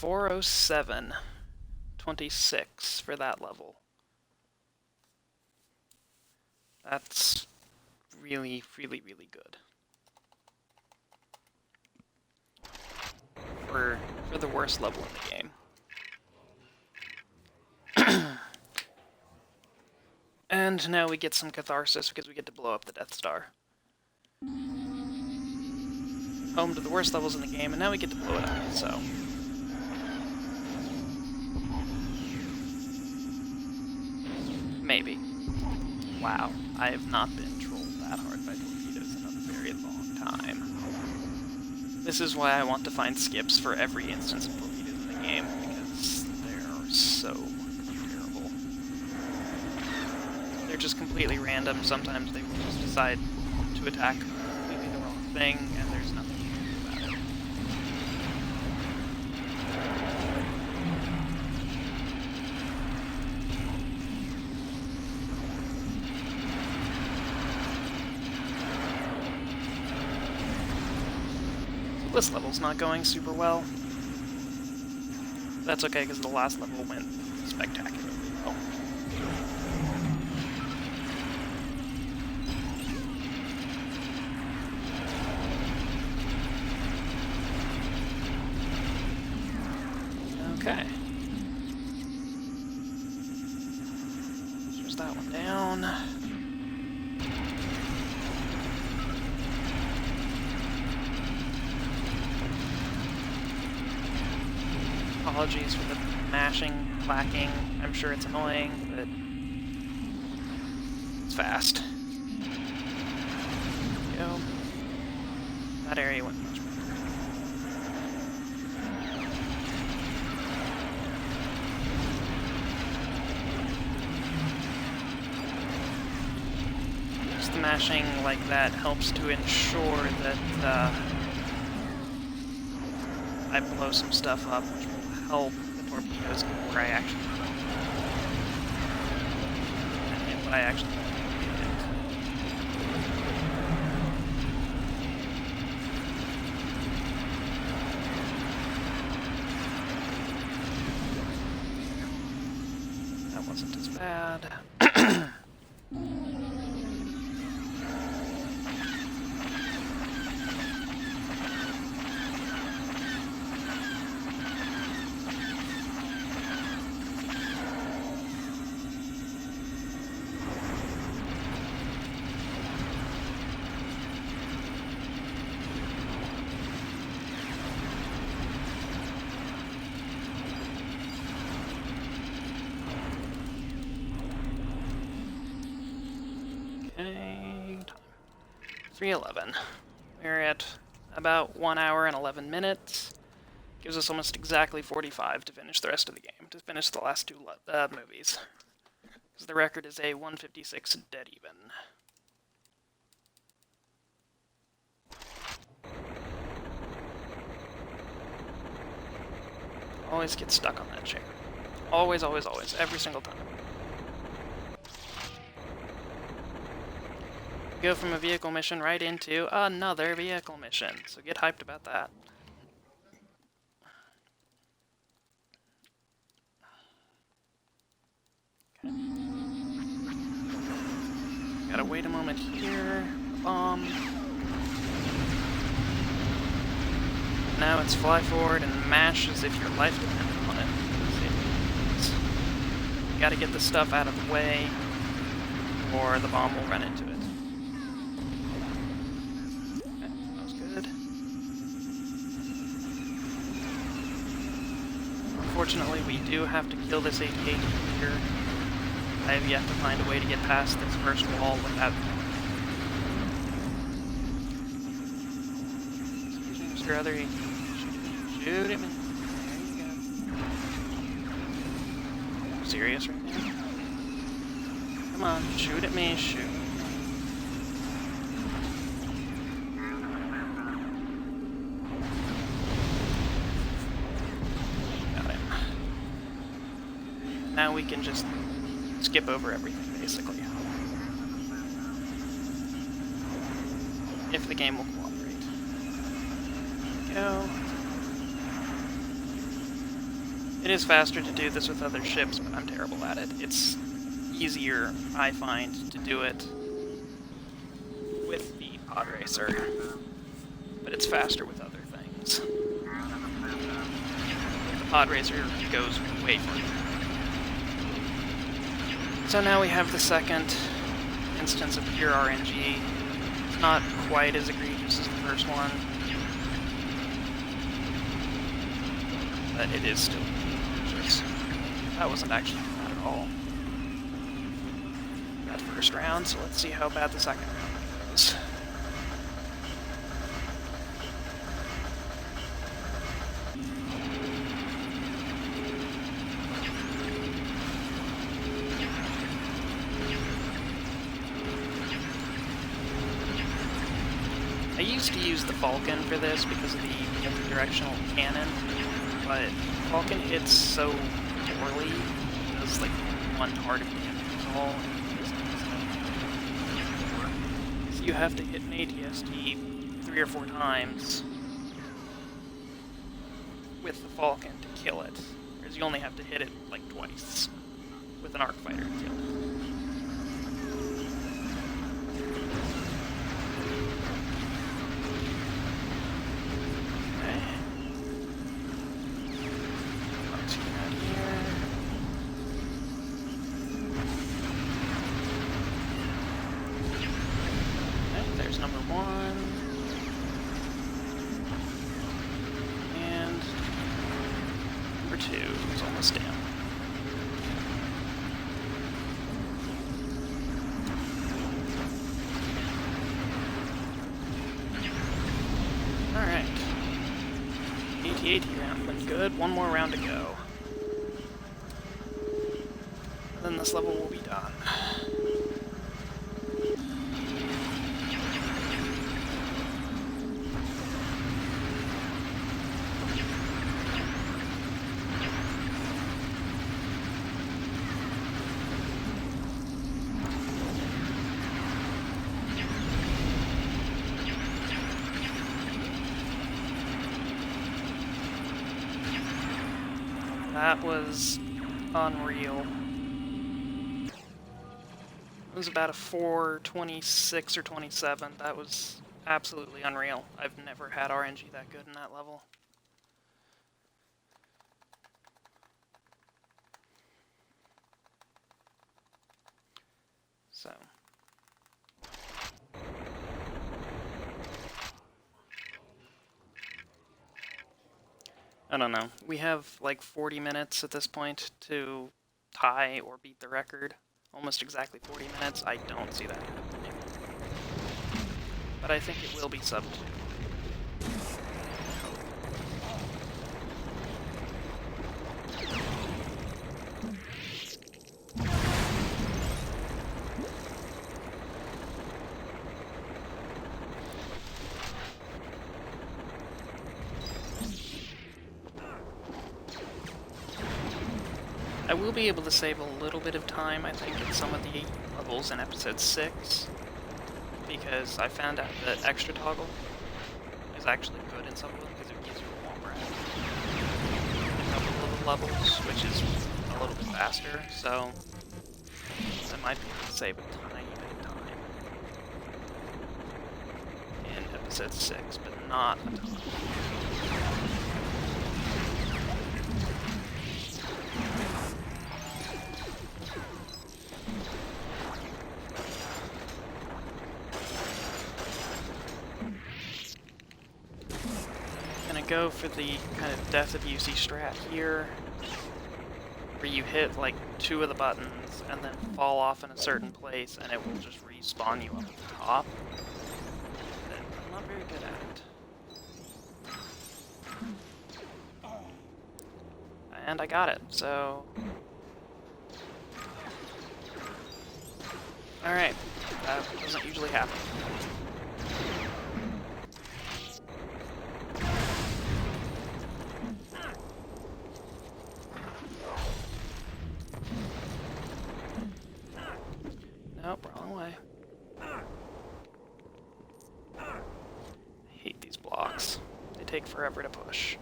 407.26 for that level. That's really, really, really good. For the worst level in the game. And now we get some catharsis because we get to blow up the Death Star. Home to the worst levels in the game, and now we get to blow it up, so... maybe. Wow, I have not been trolled that hard by torpedoes in a very long time. This is why I want to find skips for every instance of torpedoes in the game, because they're so terrible. They're just completely random. Sometimes they will just decide to attack completely the wrong thing, and there's nothing you can do about it. This level's not going super well. That's okay, because the last level went spectacularly well. Okay. There's that one down. Apologies for the mashing, clacking. I'm sure it's annoying, but it's fast. There we go. That area went much better. Just the mashing like that helps to ensure that I blow some stuff up, which will help the torpedoes get where I actually want them. And get what I actually want them to get. That wasn't as bad. Okay, time. 3:11. We're at about 1 hour and 11 minutes. Gives us almost exactly 45 to finish the rest of the game, to finish the last two movies. Because the record is a 156 dead even. Always get stuck on that chair. Always, always, always. Every single time. Go from a vehicle mission right into another vehicle mission. So get hyped about that. Okay. Gotta wait a moment here. Bomb. Now it's fly forward and mash as if your life depended on it. You gotta get the stuff out of the way, or the bomb will run into it. Okay, that was good. Unfortunately, we do have to kill this RTA here. I have yet to find a way to get past this first wall without... Mr. Other... Shoot him. There you go. Serious right now? Come on, shoot at me, shoot. Got it. Now we can just skip over everything, basically. If the game will cooperate. Go. It is faster to do this with other ships, but I'm terrible at it. It's easier, I find, to do it with the pod racer, but it's faster with other things. The pod racer goes way further. So now we have the second instance of pure RNG. It's not quite as egregious as the first one, but it is still egregious. That wasn't actually bad at all. That first round, so let's see how bad the second round goes. I used to use the Falcon for this because of the multi-directional cannon, but Falcon hits so poorly, it does like one part of the damage all. So you have to hit an ATST 3 or 4 times with the Falcon to kill it, whereas you only have to hit it like twice with an arc fighter to kill it. Number 1, and number 2 is almost down. Alright. 88 round went good, one more round to go. And then this level will be done. That was unreal. It was about a 4:26 or 27. That was absolutely unreal. I've never had RNG that good in that level. So. I don't know. We have like 40 minutes at this point to tie or beat the record. Almost exactly 40 minutes. I don't see that happening. but I think it will be sub 2. I will be able to save a little bit of time, I think, in some of the levels in episode 6, because I found out that extra toggle is actually good in some of them, because it gives you a womp rat in a couple of the levels, which is a little bit faster, so I might be able to save a tiny bit of time in episode 6, but not a ton. Go for the kind of death of UC strat here, where you hit like 2 of the buttons and then fall off in a certain place and it will just respawn you up at the top. But I'm not very good at it. And I got it, so... Alright, that doesn't usually happen. Nope, wrong way. I hate these blocks. They take forever to push.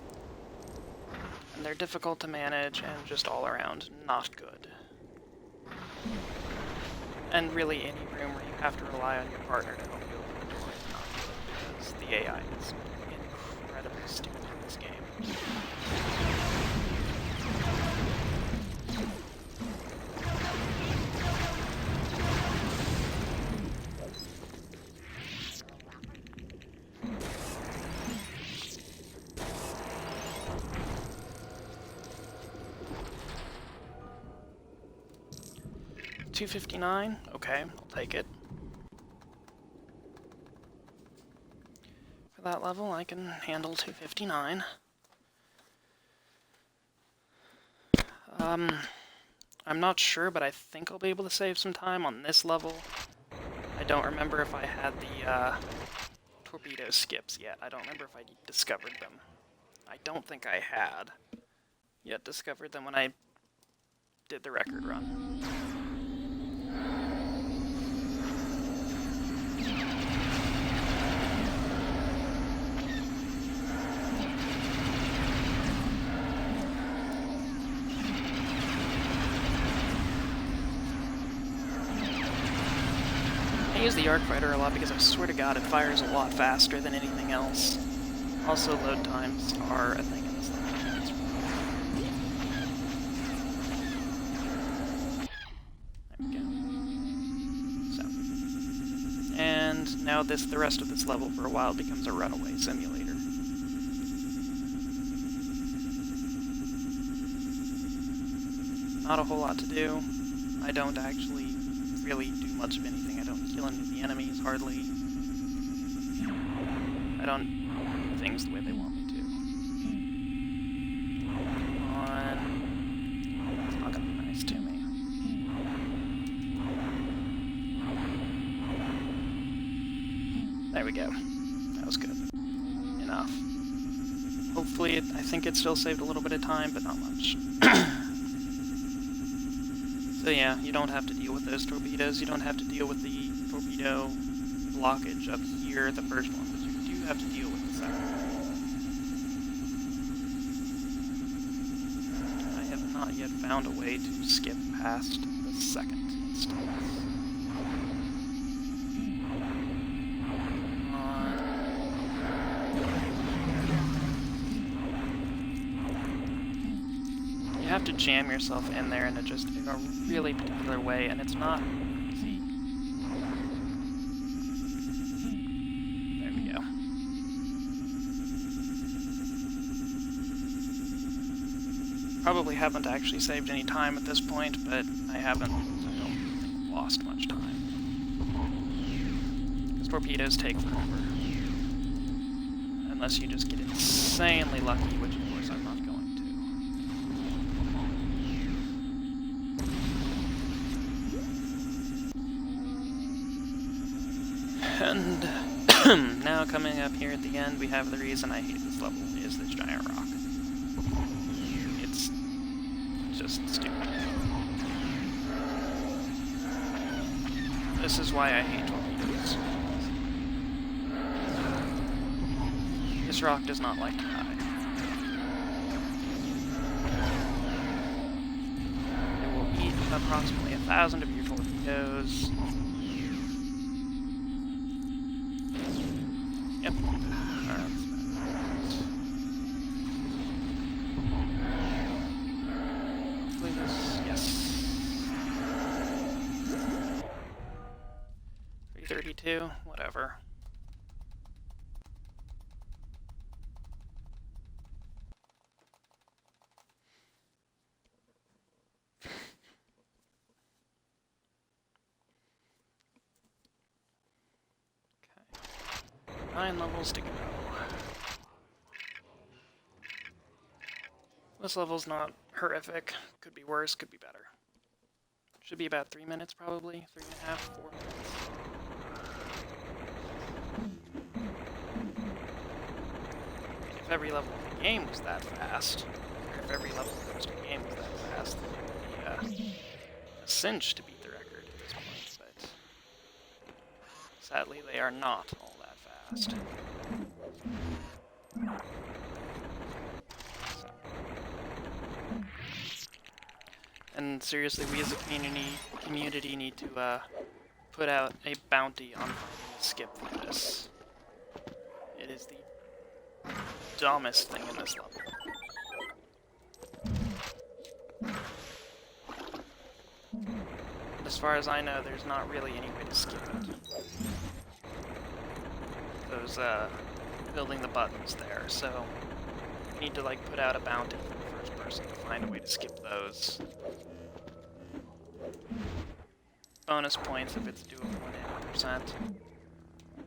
And they're difficult to manage and just all around not good. And really any room where you have to rely on your partner to help you open the door is not good, because the AI is incredibly stupid in this game. 259? Okay, I'll take it. For that level, I can handle 259. I'm not sure, but I think I'll be able to save some time on this level. I don't remember if I had the torpedo skips yet. I don't remember if I discovered them. I don't think I had yet discovered them when I did the record run. I use the arc fighter a lot because I swear to God it fires a lot faster than anything else. Also, load times are a thing in this thing. There we go. So, and now the rest of this level for a while becomes a runaway simulator. Not a whole lot to do. I don't actually really do much of anything. I don't kill any of the enemies, hardly. I don't do things the way they want me to. Come on. It's not gonna be nice to me. There we go. That was good. Enough. Hopefully, I think it still saved a little bit of time, but not much. So yeah, you don't have to deal with those torpedoes. You don't have to deal with the torpedo blockage up here, the first one, but you do have to deal with the second one. I have not yet found a way to skip past the second instance. You have to jam yourself in there in a really particular way, and it's not easy. There we go. Probably haven't actually saved any time at this point, but I don't think lost much time. Because torpedoes take forever. Unless you just get insanely lucky, which of course I'm not going to. And now coming up here at the end, we have the reason I hate this level, is this giant rock. It's just stupid. This is why I hate torpedoes. This rock does not like to die. It will eat approximately 1,000 of your torpedoes. Yep. Hopefully this, yes. 332, whatever. Okay. 9 levels to go. This level's not horrific. Could be worse, could be better. Should be about 3 minutes probably. 3.5, 4 minutes. If every level of the game was that fast, or if every level of the game was that fast, then it would be a cinch to beat the record at this point, but sadly they are not all that fast. And seriously, we as a community need to put out a bounty on skip for this. It is the dumbest thing in this level. As far as I know, there's not really any way to skip it. Those, building the buttons there, so we need to, like, put out a bounty for the first person to find a way to skip those. Bonus points if it's doable 100%.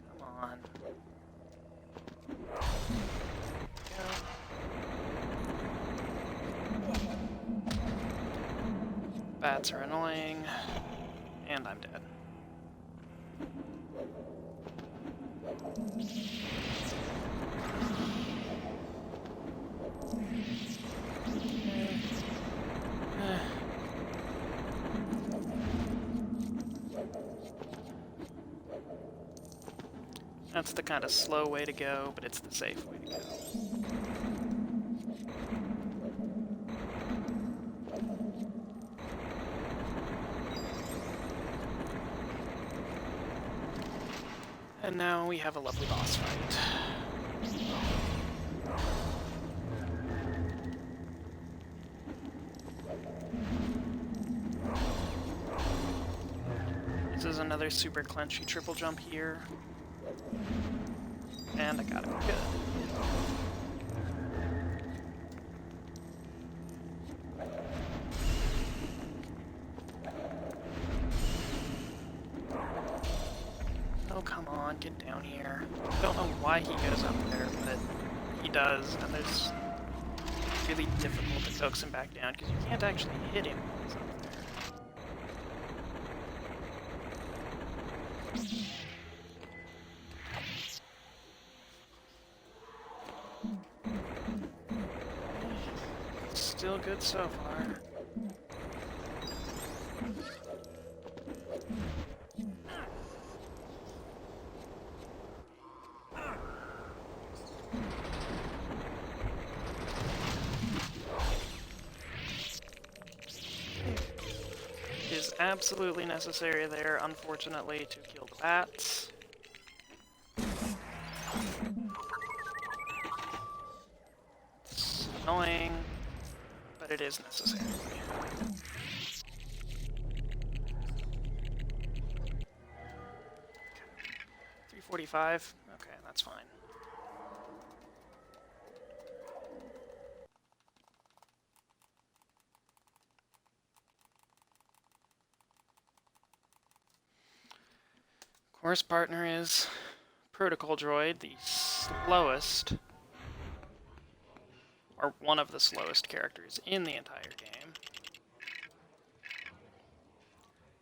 Come on. Go. Bats are annoying, and I'm dead. That's the kind of slow way to go, but it's the safe way to go. And now we have a lovely boss fight. This is another super clenchy triple jump here. And I got it good. Oh, come on, get down here. I don't know why he goes up there, but he does, and it's really difficult to coax him back down, because you can't actually hit him when he's up there. Still good so far. It is absolutely necessary there, unfortunately, to kill the bats. It's annoying, but it is necessary. 345? Okay, that's fine. Horse partner is Protocol Droid, the slowest, or one of the slowest characters in the entire game.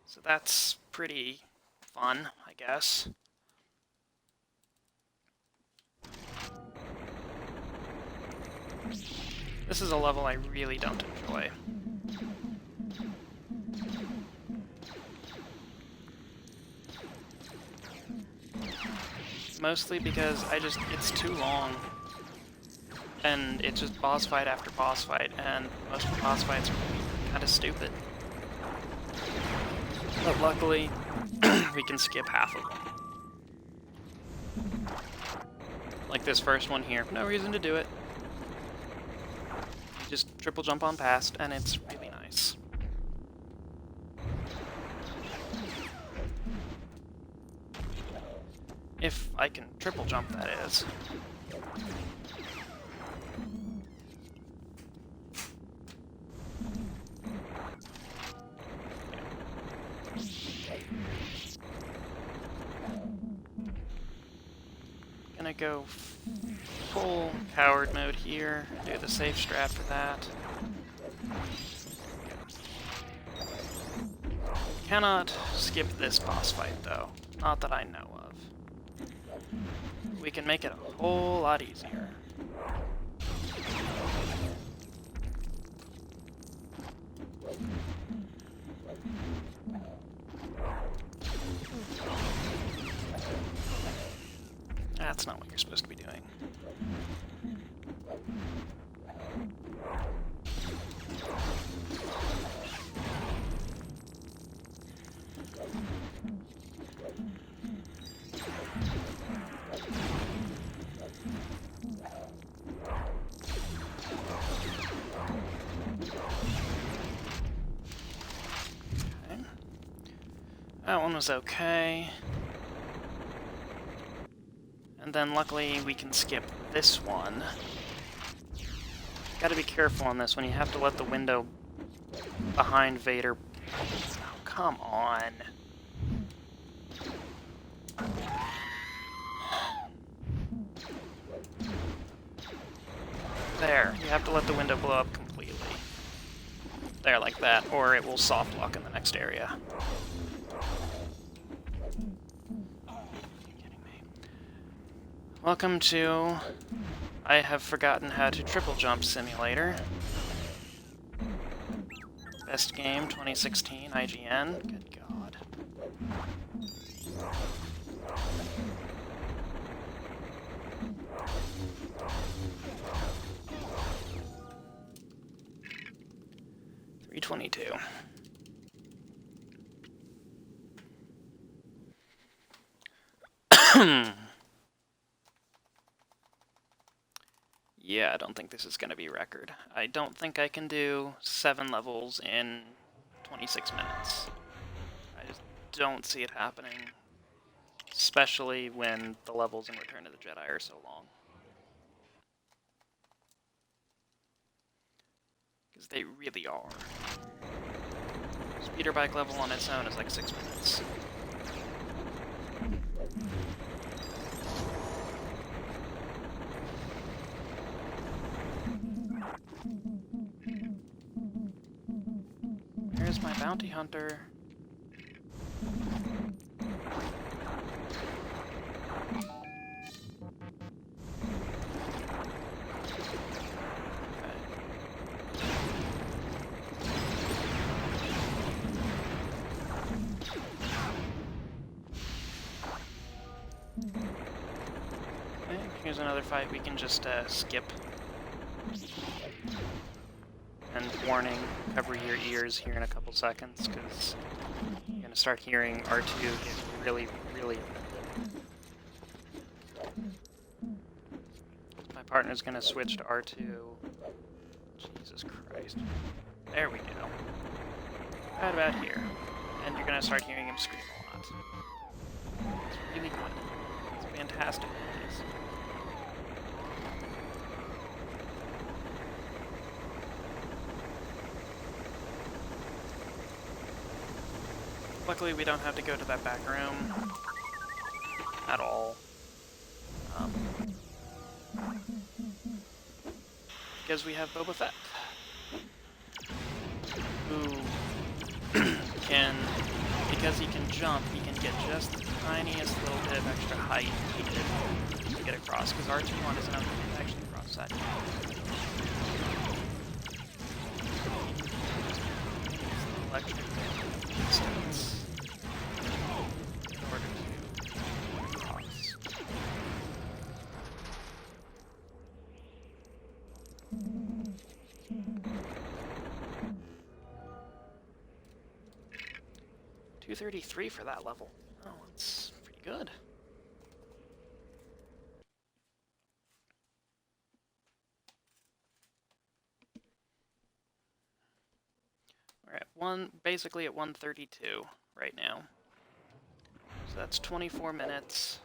So that's pretty fun, I guess. This is a level I really don't enjoy. Mostly because it's too long. And it's just boss fight after boss fight, and most of the boss fights are kind of stupid. But luckily, we can skip half of them. Like this first one here, no reason to do it. You just triple jump on past, and it's really nice. If I can triple jump, that is. Gonna go full coward mode here, do the safe strat for that. Cannot skip this boss fight though, not that I know of. We can make it a whole lot easier. That's not what you're supposed to be doing. Okay. That one was okay. And then luckily we can skip this one. Gotta be careful on this one. You have to let the window behind Vader... Oh, come on. There. You have to let the window blow up completely. There, like that, or it will soft lock in the next area. Welcome to I Have Forgotten How to Triple Jump Simulator. Best game 2016, IGN. Good God. $322. Yeah, I don't think this is going to be record. I don't think I can do 7 levels in 26 minutes. I just don't see it happening. Especially when the levels in Return of the Jedi are so long. Because they really are. Speeder bike level on its own is like 6 minutes. There's my bounty hunter. Okay, here's another fight we can just skip. And warning, cover your ears here in a couple seconds, because you're going to start hearing R2 get really, really offended. My partner's going to switch to R2. Jesus Christ. There we go. Right about here. And you're going to start hearing him scream a lot. It's really good. It's fantastic. Luckily, we don't have to go to that back room. at all. Because we have Boba Fett, who because he can jump, he can get just the tiniest little bit of extra height needed to get across, because R2-1 isn't able to actually cross that. Electric distance in order to cross. $233 for that level. Oh, that's pretty good. We're at basically at 132 right now. So that's 24 minutes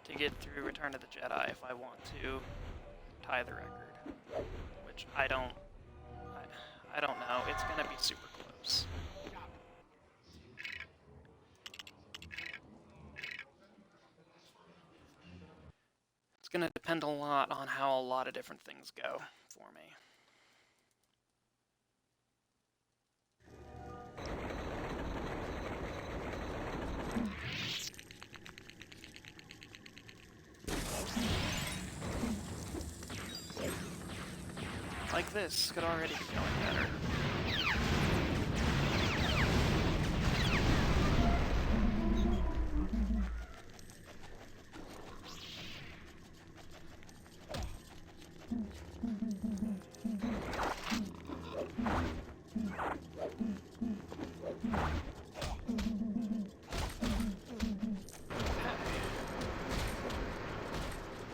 to get through Return of the Jedi if I want to tie the record, which I don't know. It's gonna be super close. It's gonna depend a lot on how a lot of different things go for me. Like this could already be going better.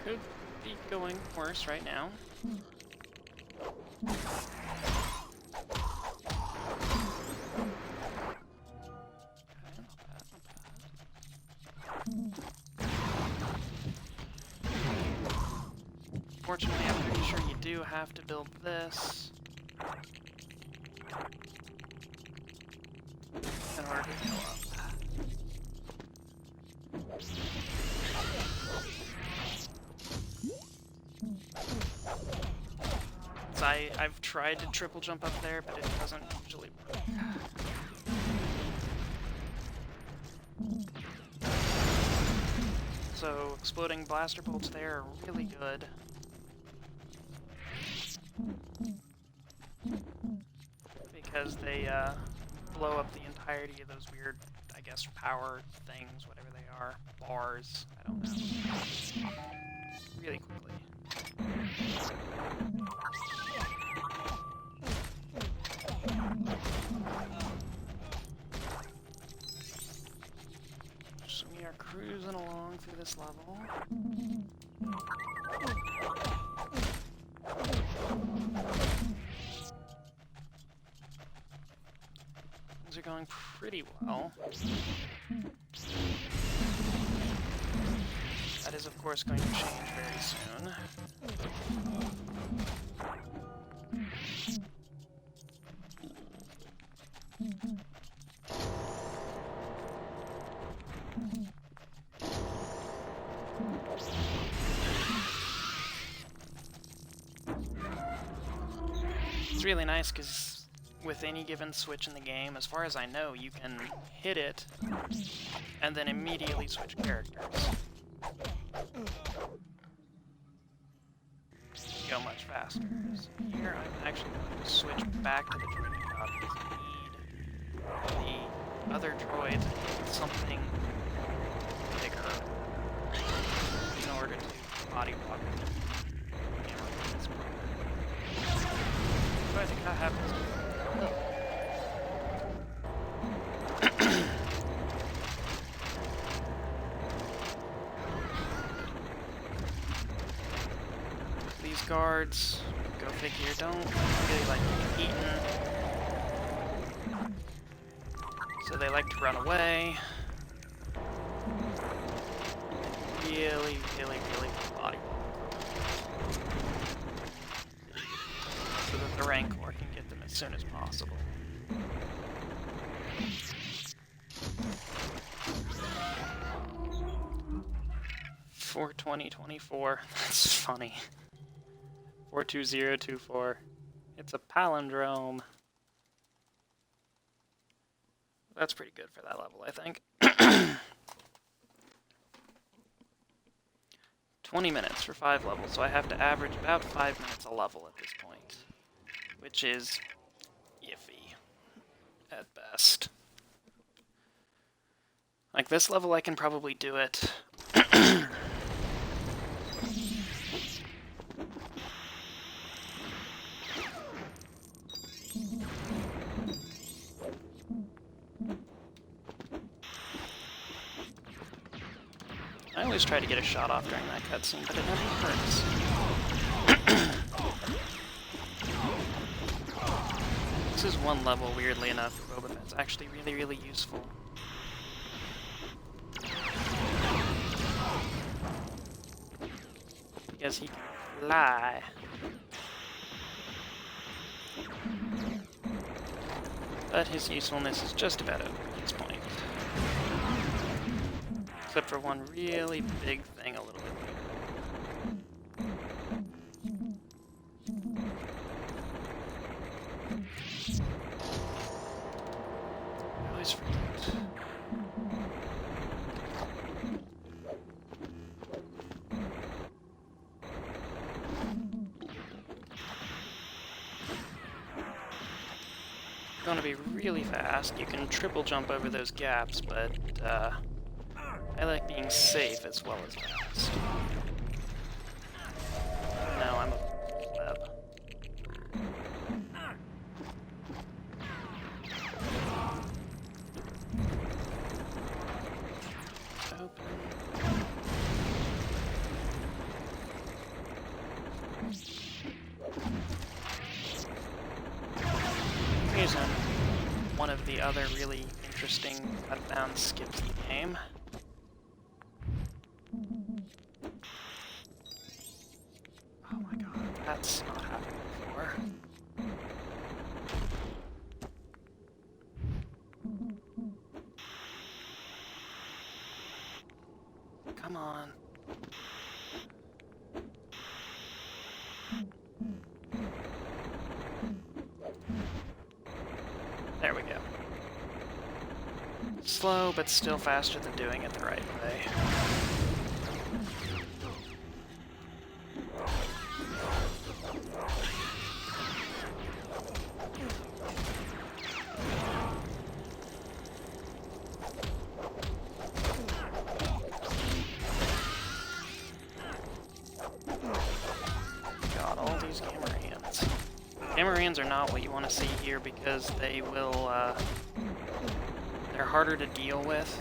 Could be going worse right now. Fortunately, I'm pretty sure you do have to build this in order to go up. So I've tried to triple jump up there, but it doesn't usually work. So exploding blaster bolts there are really good. Because they blow up the entirety of those weird, I guess, power things, whatever they are. Bars, I don't know. Really quickly. So we are cruising along through this level. Things are going pretty well. That is, of course, going to change very soon. It's really nice because with any given switch in the game, as far as I know, you can hit it and then immediately switch characters. Go much faster. So here I'm actually going to switch back to the training pod because I need the other droid something bigger in order to body block it. So I think that happens. These guards, go figure, don't really like being eaten. So they like to run away. Really body block. So that the Rancor can get them as soon as possible. 42024. That's funny. 42024. It's a palindrome. That's pretty good for that level, I think. 20 minutes for 5 levels, so I have to average about 5 minutes a level at this point, which is iffy at best. Like this level, I can probably do it. I always try to get a shot off during that cutscene, but it never hurts. This is one level, weirdly enough, for Boba Fett's actually really, really useful. Because he can fly. But his usefulness is just about over at this point. Except for one really big thing a little bit later. I always forget. Going to be really fast. You can triple jump over those gaps, but I like being safe as well as fast. No, I'm a web. Open. Here's one of the other really interesting out-of-bounds skips in the game. Oh my god, that's not happened before. Come on. There we go. Slow, but still faster than doing it the right way. God, all these camera hands. Camera hands are not what you want to see here because they will, they're harder to deal with.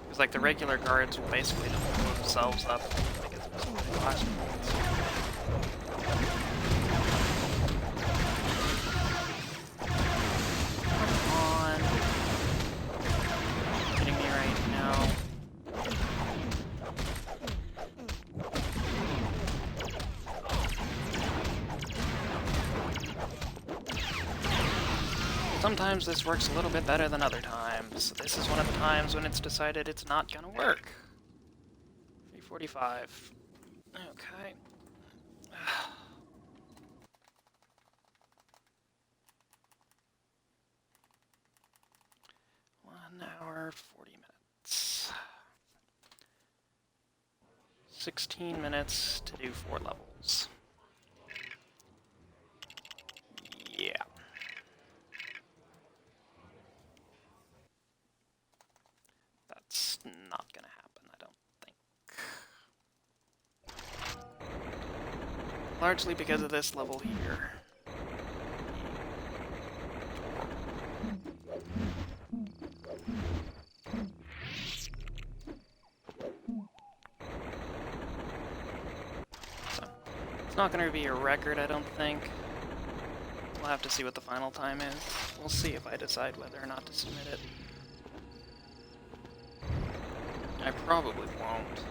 Because, like, the regular guards will basically blow themselves up because of some flash points. Come on. Are you kidding me right now? Sometimes this works a little bit better than other times. This is one of the times when it's decided it's not gonna work. 3:45. Okay. 1 hour, 40 minutes. 16 minutes to do 4 levels. Yeah. That's not gonna happen, I don't think. Largely because of this level here. So, it's not gonna be a record, I don't think. We'll have to see what the final time is. We'll see if I decide whether or not to submit it. I probably won't.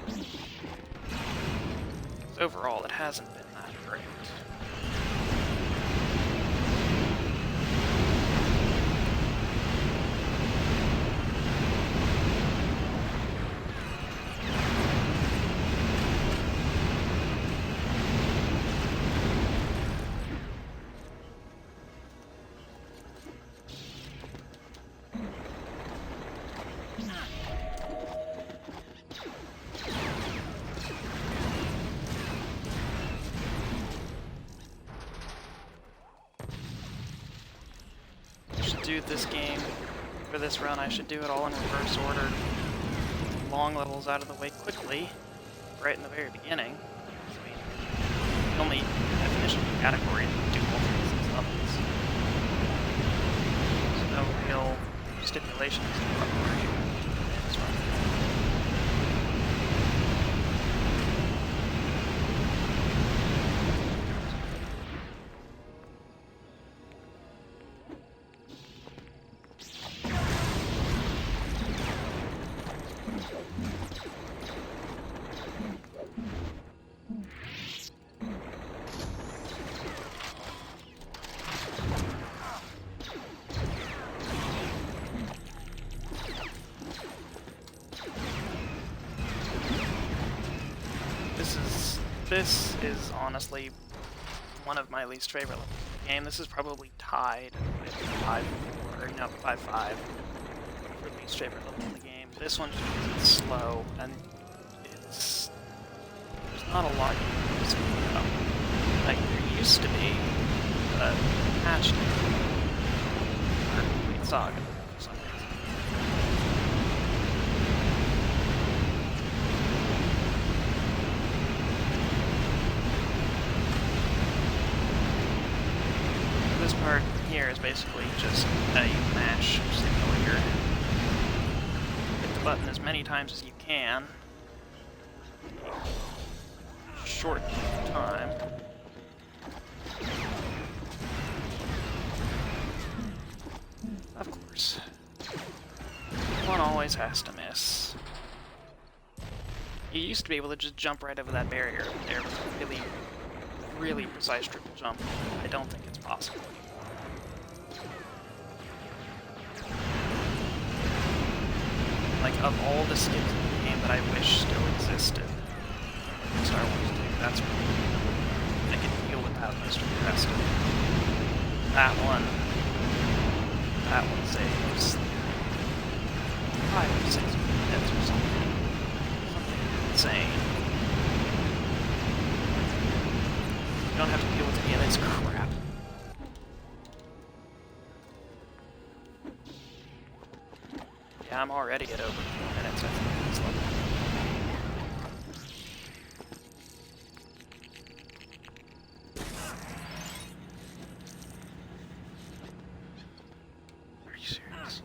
Overall, it hasn't been that great. do this game, for this run, I should do it all in reverse order. Long levels out of the way quickly, right in the very beginning. I mean, the only definition of category is do multiple these levels. So no real stipulations to what we're doing in this run. This is honestly one of my least favorite levels of the game. This is probably tied with 5-5 for least favorite level of the game. This one is slow, and there's not a lot you can do to speed it up. Like there used to be a patch for Complete Saga for some reason. This part here is basically just a mash simulator. Hit the button as many times as you can. Short time. Of course. One always has to miss. You used to be able to just jump right over that barrier there with a really, really precise triple jump. I don't think it's possible. Like, of all the skips in the game that I wish still existed in Star Wars 2, that's what I can deal with that most of the rest of it. That one saves 5 or 6 minutes or something. Something insane. You don't have to deal with any of this crap. Yeah, I'm already at over 4 minutes, I think, at this level. Are you serious?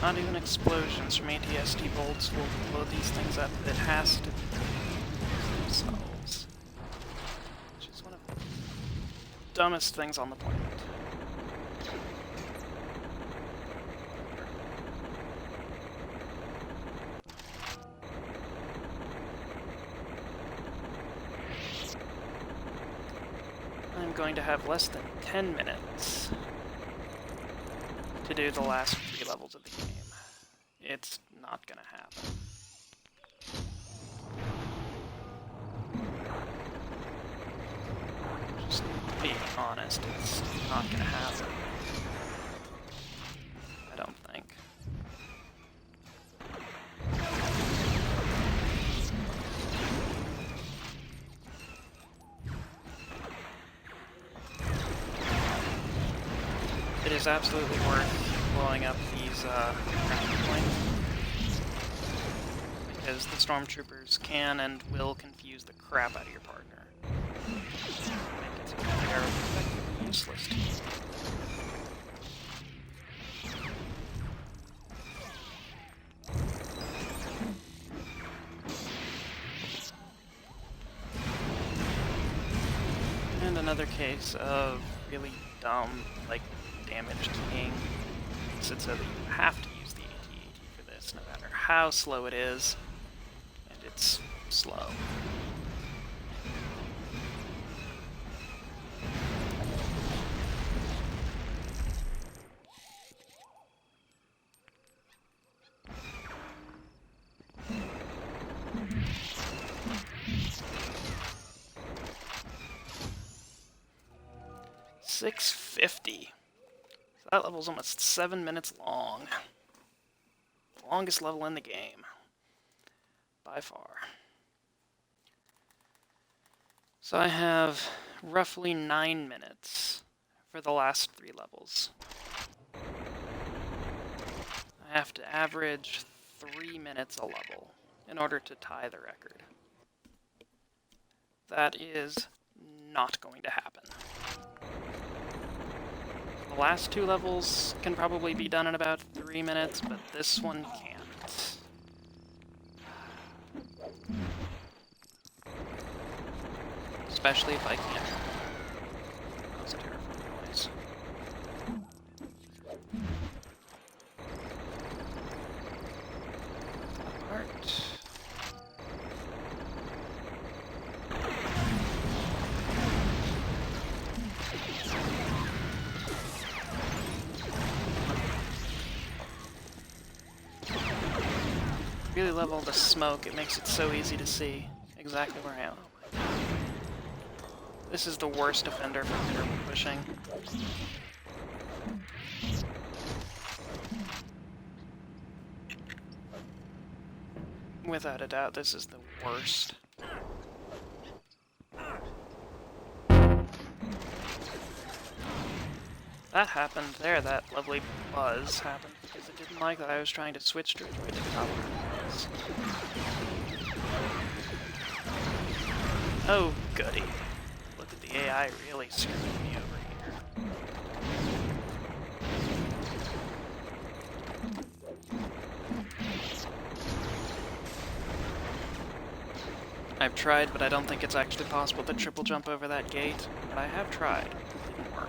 Not even explosions from ATST bolts will blow these things up. It has to be themselves. Which is one of the dumbest things on the planet. I'm going to have less than 10 minutes to do the last 3 levels of the game. It's not gonna happen. Just being honest, it's not gonna happen. I don't think. It is absolutely worth blowing up these traffic points, because the stormtroopers can and will confuse the crap out of your partner. Make it so that they are effectively useless to you. And another case of really dumb, like, damage keying. Makes it so that you have to use the AT-AT for this, no matter how slow it is. And it's slow. 650. So that level's almost 7 minutes long. Longest level in the game. By far. So I have roughly 9 minutes for the last 3 levels. I have to average 3 minutes a level in order to tie the record. That is not going to happen. The last 2 levels can probably be done in about 3 minutes, but this one can't. Especially if I can't. That was a terrifying noise. Apart. Really love all the smoke. It makes it so easy to see exactly where I am. Oh my god. This is the worst offender for turbo pushing. Without a doubt, this is the worst. That happened there, that lovely buzz happened because it didn't like that I was trying to switch to the top of it. Oh, goody. Look at the AI really screwing me over here. I've tried, but I don't think it's actually possible to triple jump over that gate. But I have tried. It didn't work.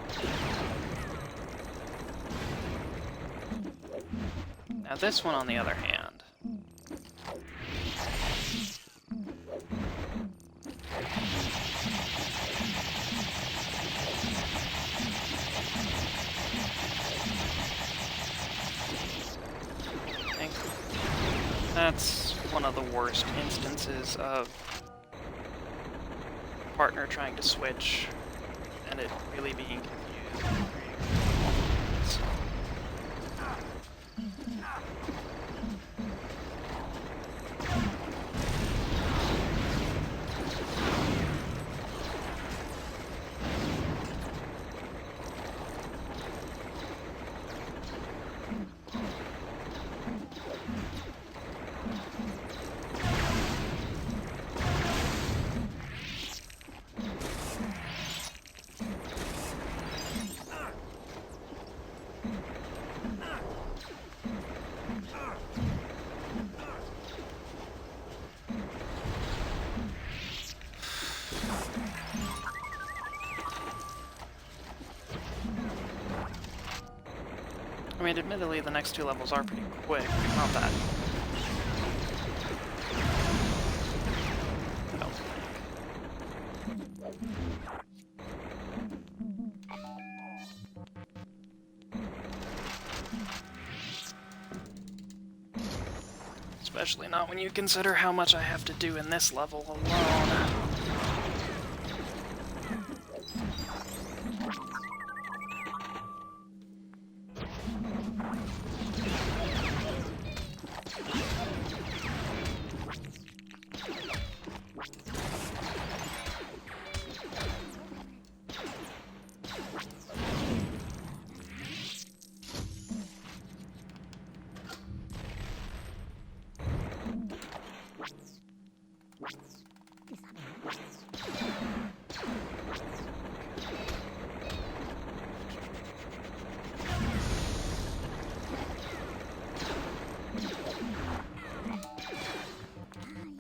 Now this one, on the other hand, that's one of the worst instances of partner trying to switch and it really being confused. I mean, admittedly, the next 2 levels are pretty quick, but not that. Oh. Especially not when you consider how much I have to do in this level alone.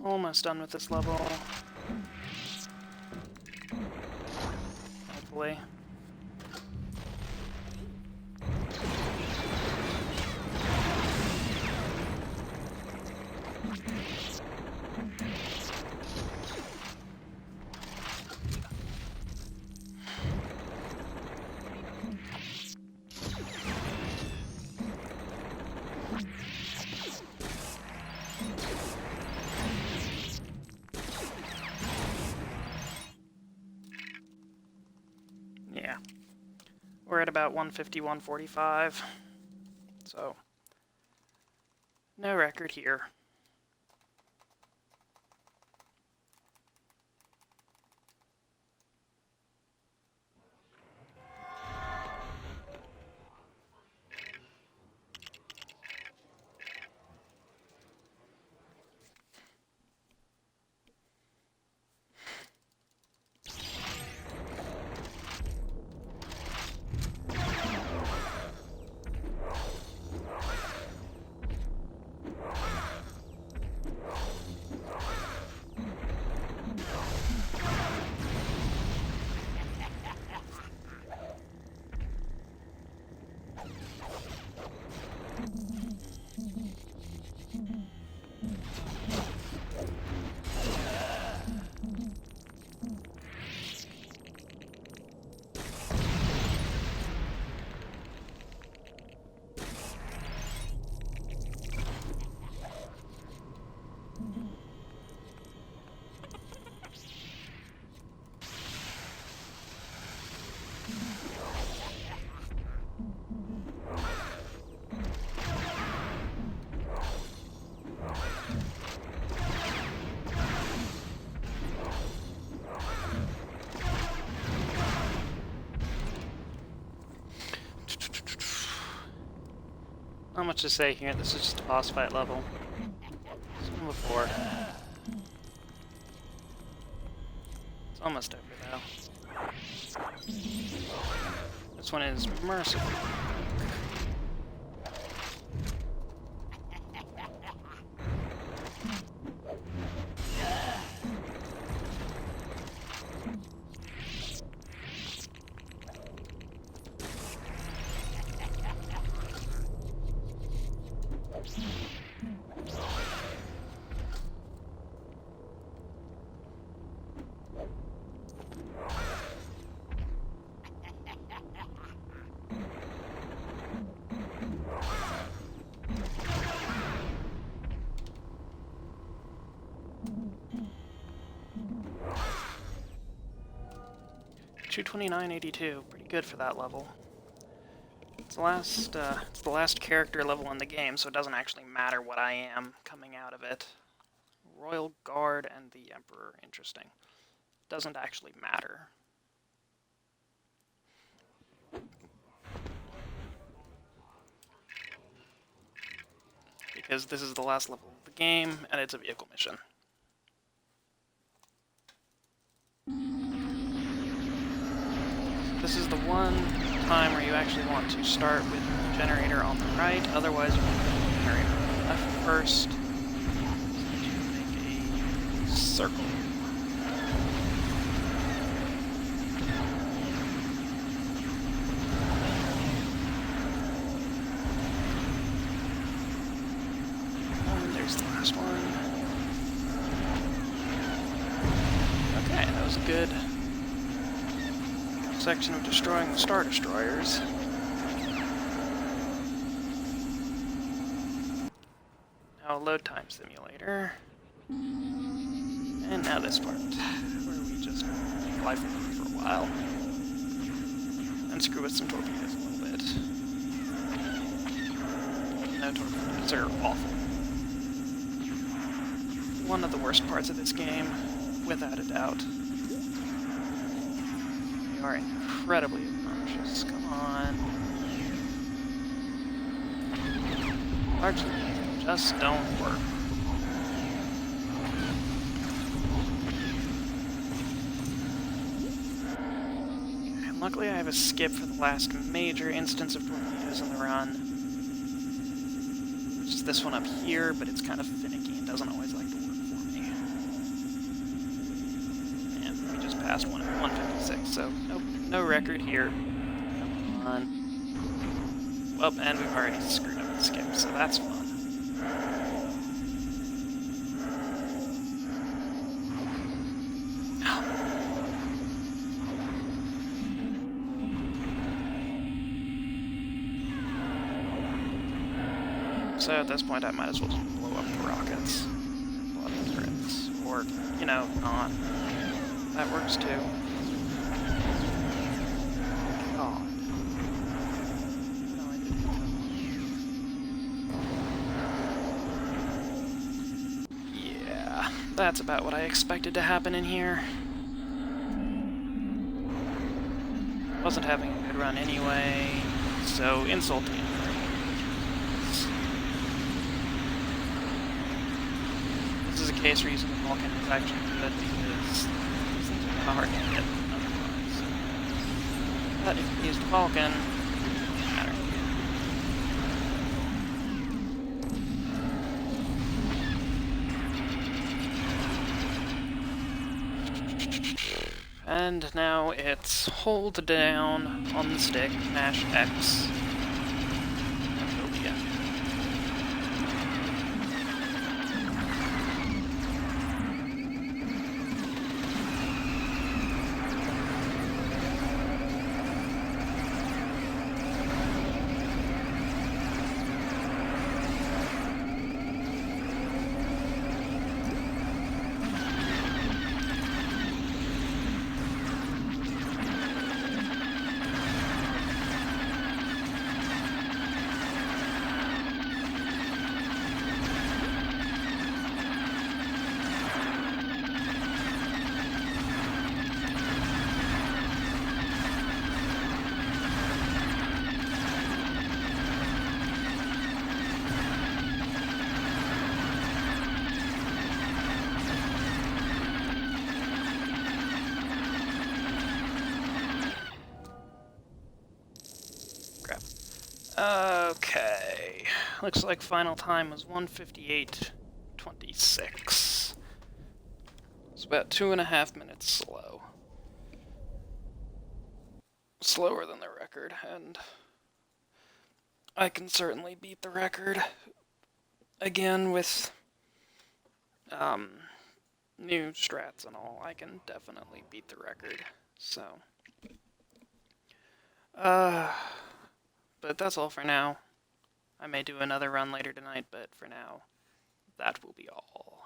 Almost done with this level. Hopefully. right about 150, 145. So, no record here. Not much to say here, this is just a boss fight level. Seen before. It's almost over though. This one is merciful. $229.82, pretty good for that level. It's the last character level in the game, so it doesn't actually matter what I am coming out of it. Royal Guard and the Emperor, interesting. Doesn't actually matter. Because this is the last level of the game, and it's a vehicle mission. This is the one time where you actually want to start with the generator on the right, otherwise you want to put the generator on the left first. So make a circle. And there's the last one. Okay, that was good. Section of destroying the Star Destroyers. Now load time simulator. And now this part, where we just fly for a while. And screw with some torpedoes a little bit. No, torpedoes are awful. One of the worst parts of this game, without a doubt. They are incredibly obnoxious. Come on. Largely, they just don't work. And luckily I have a skip for the last major instance of torpedoes in the run. Which is this one up here, but it's kind of finicky and doesn't always like to work for me. And we just passed one at 156, so nope, no record here. Come on. Well, and we've already screwed up the skip, so that's fun. So at this point I might as well just blow up the rockets. Blow up the turrets. Or, you know, not. That works too. God. That's about what I expected to happen in here. Wasn't having a good run anyway, so insult to injury. This is a case where using the Vulcan is actually good because these things are kind of hard to hit otherwise. But if you use the Vulcan, it doesn't matter. And now it's hold down on the stick, mash X. Oh yeah. Okay, looks like final time was 1:58:26. It's about 2.5 minutes slow. Slower than the record, and I can certainly beat the record. Again, with new strats and all, I can definitely beat the record, so. But that's all for now. I may do another run later tonight, but for now, that will be all.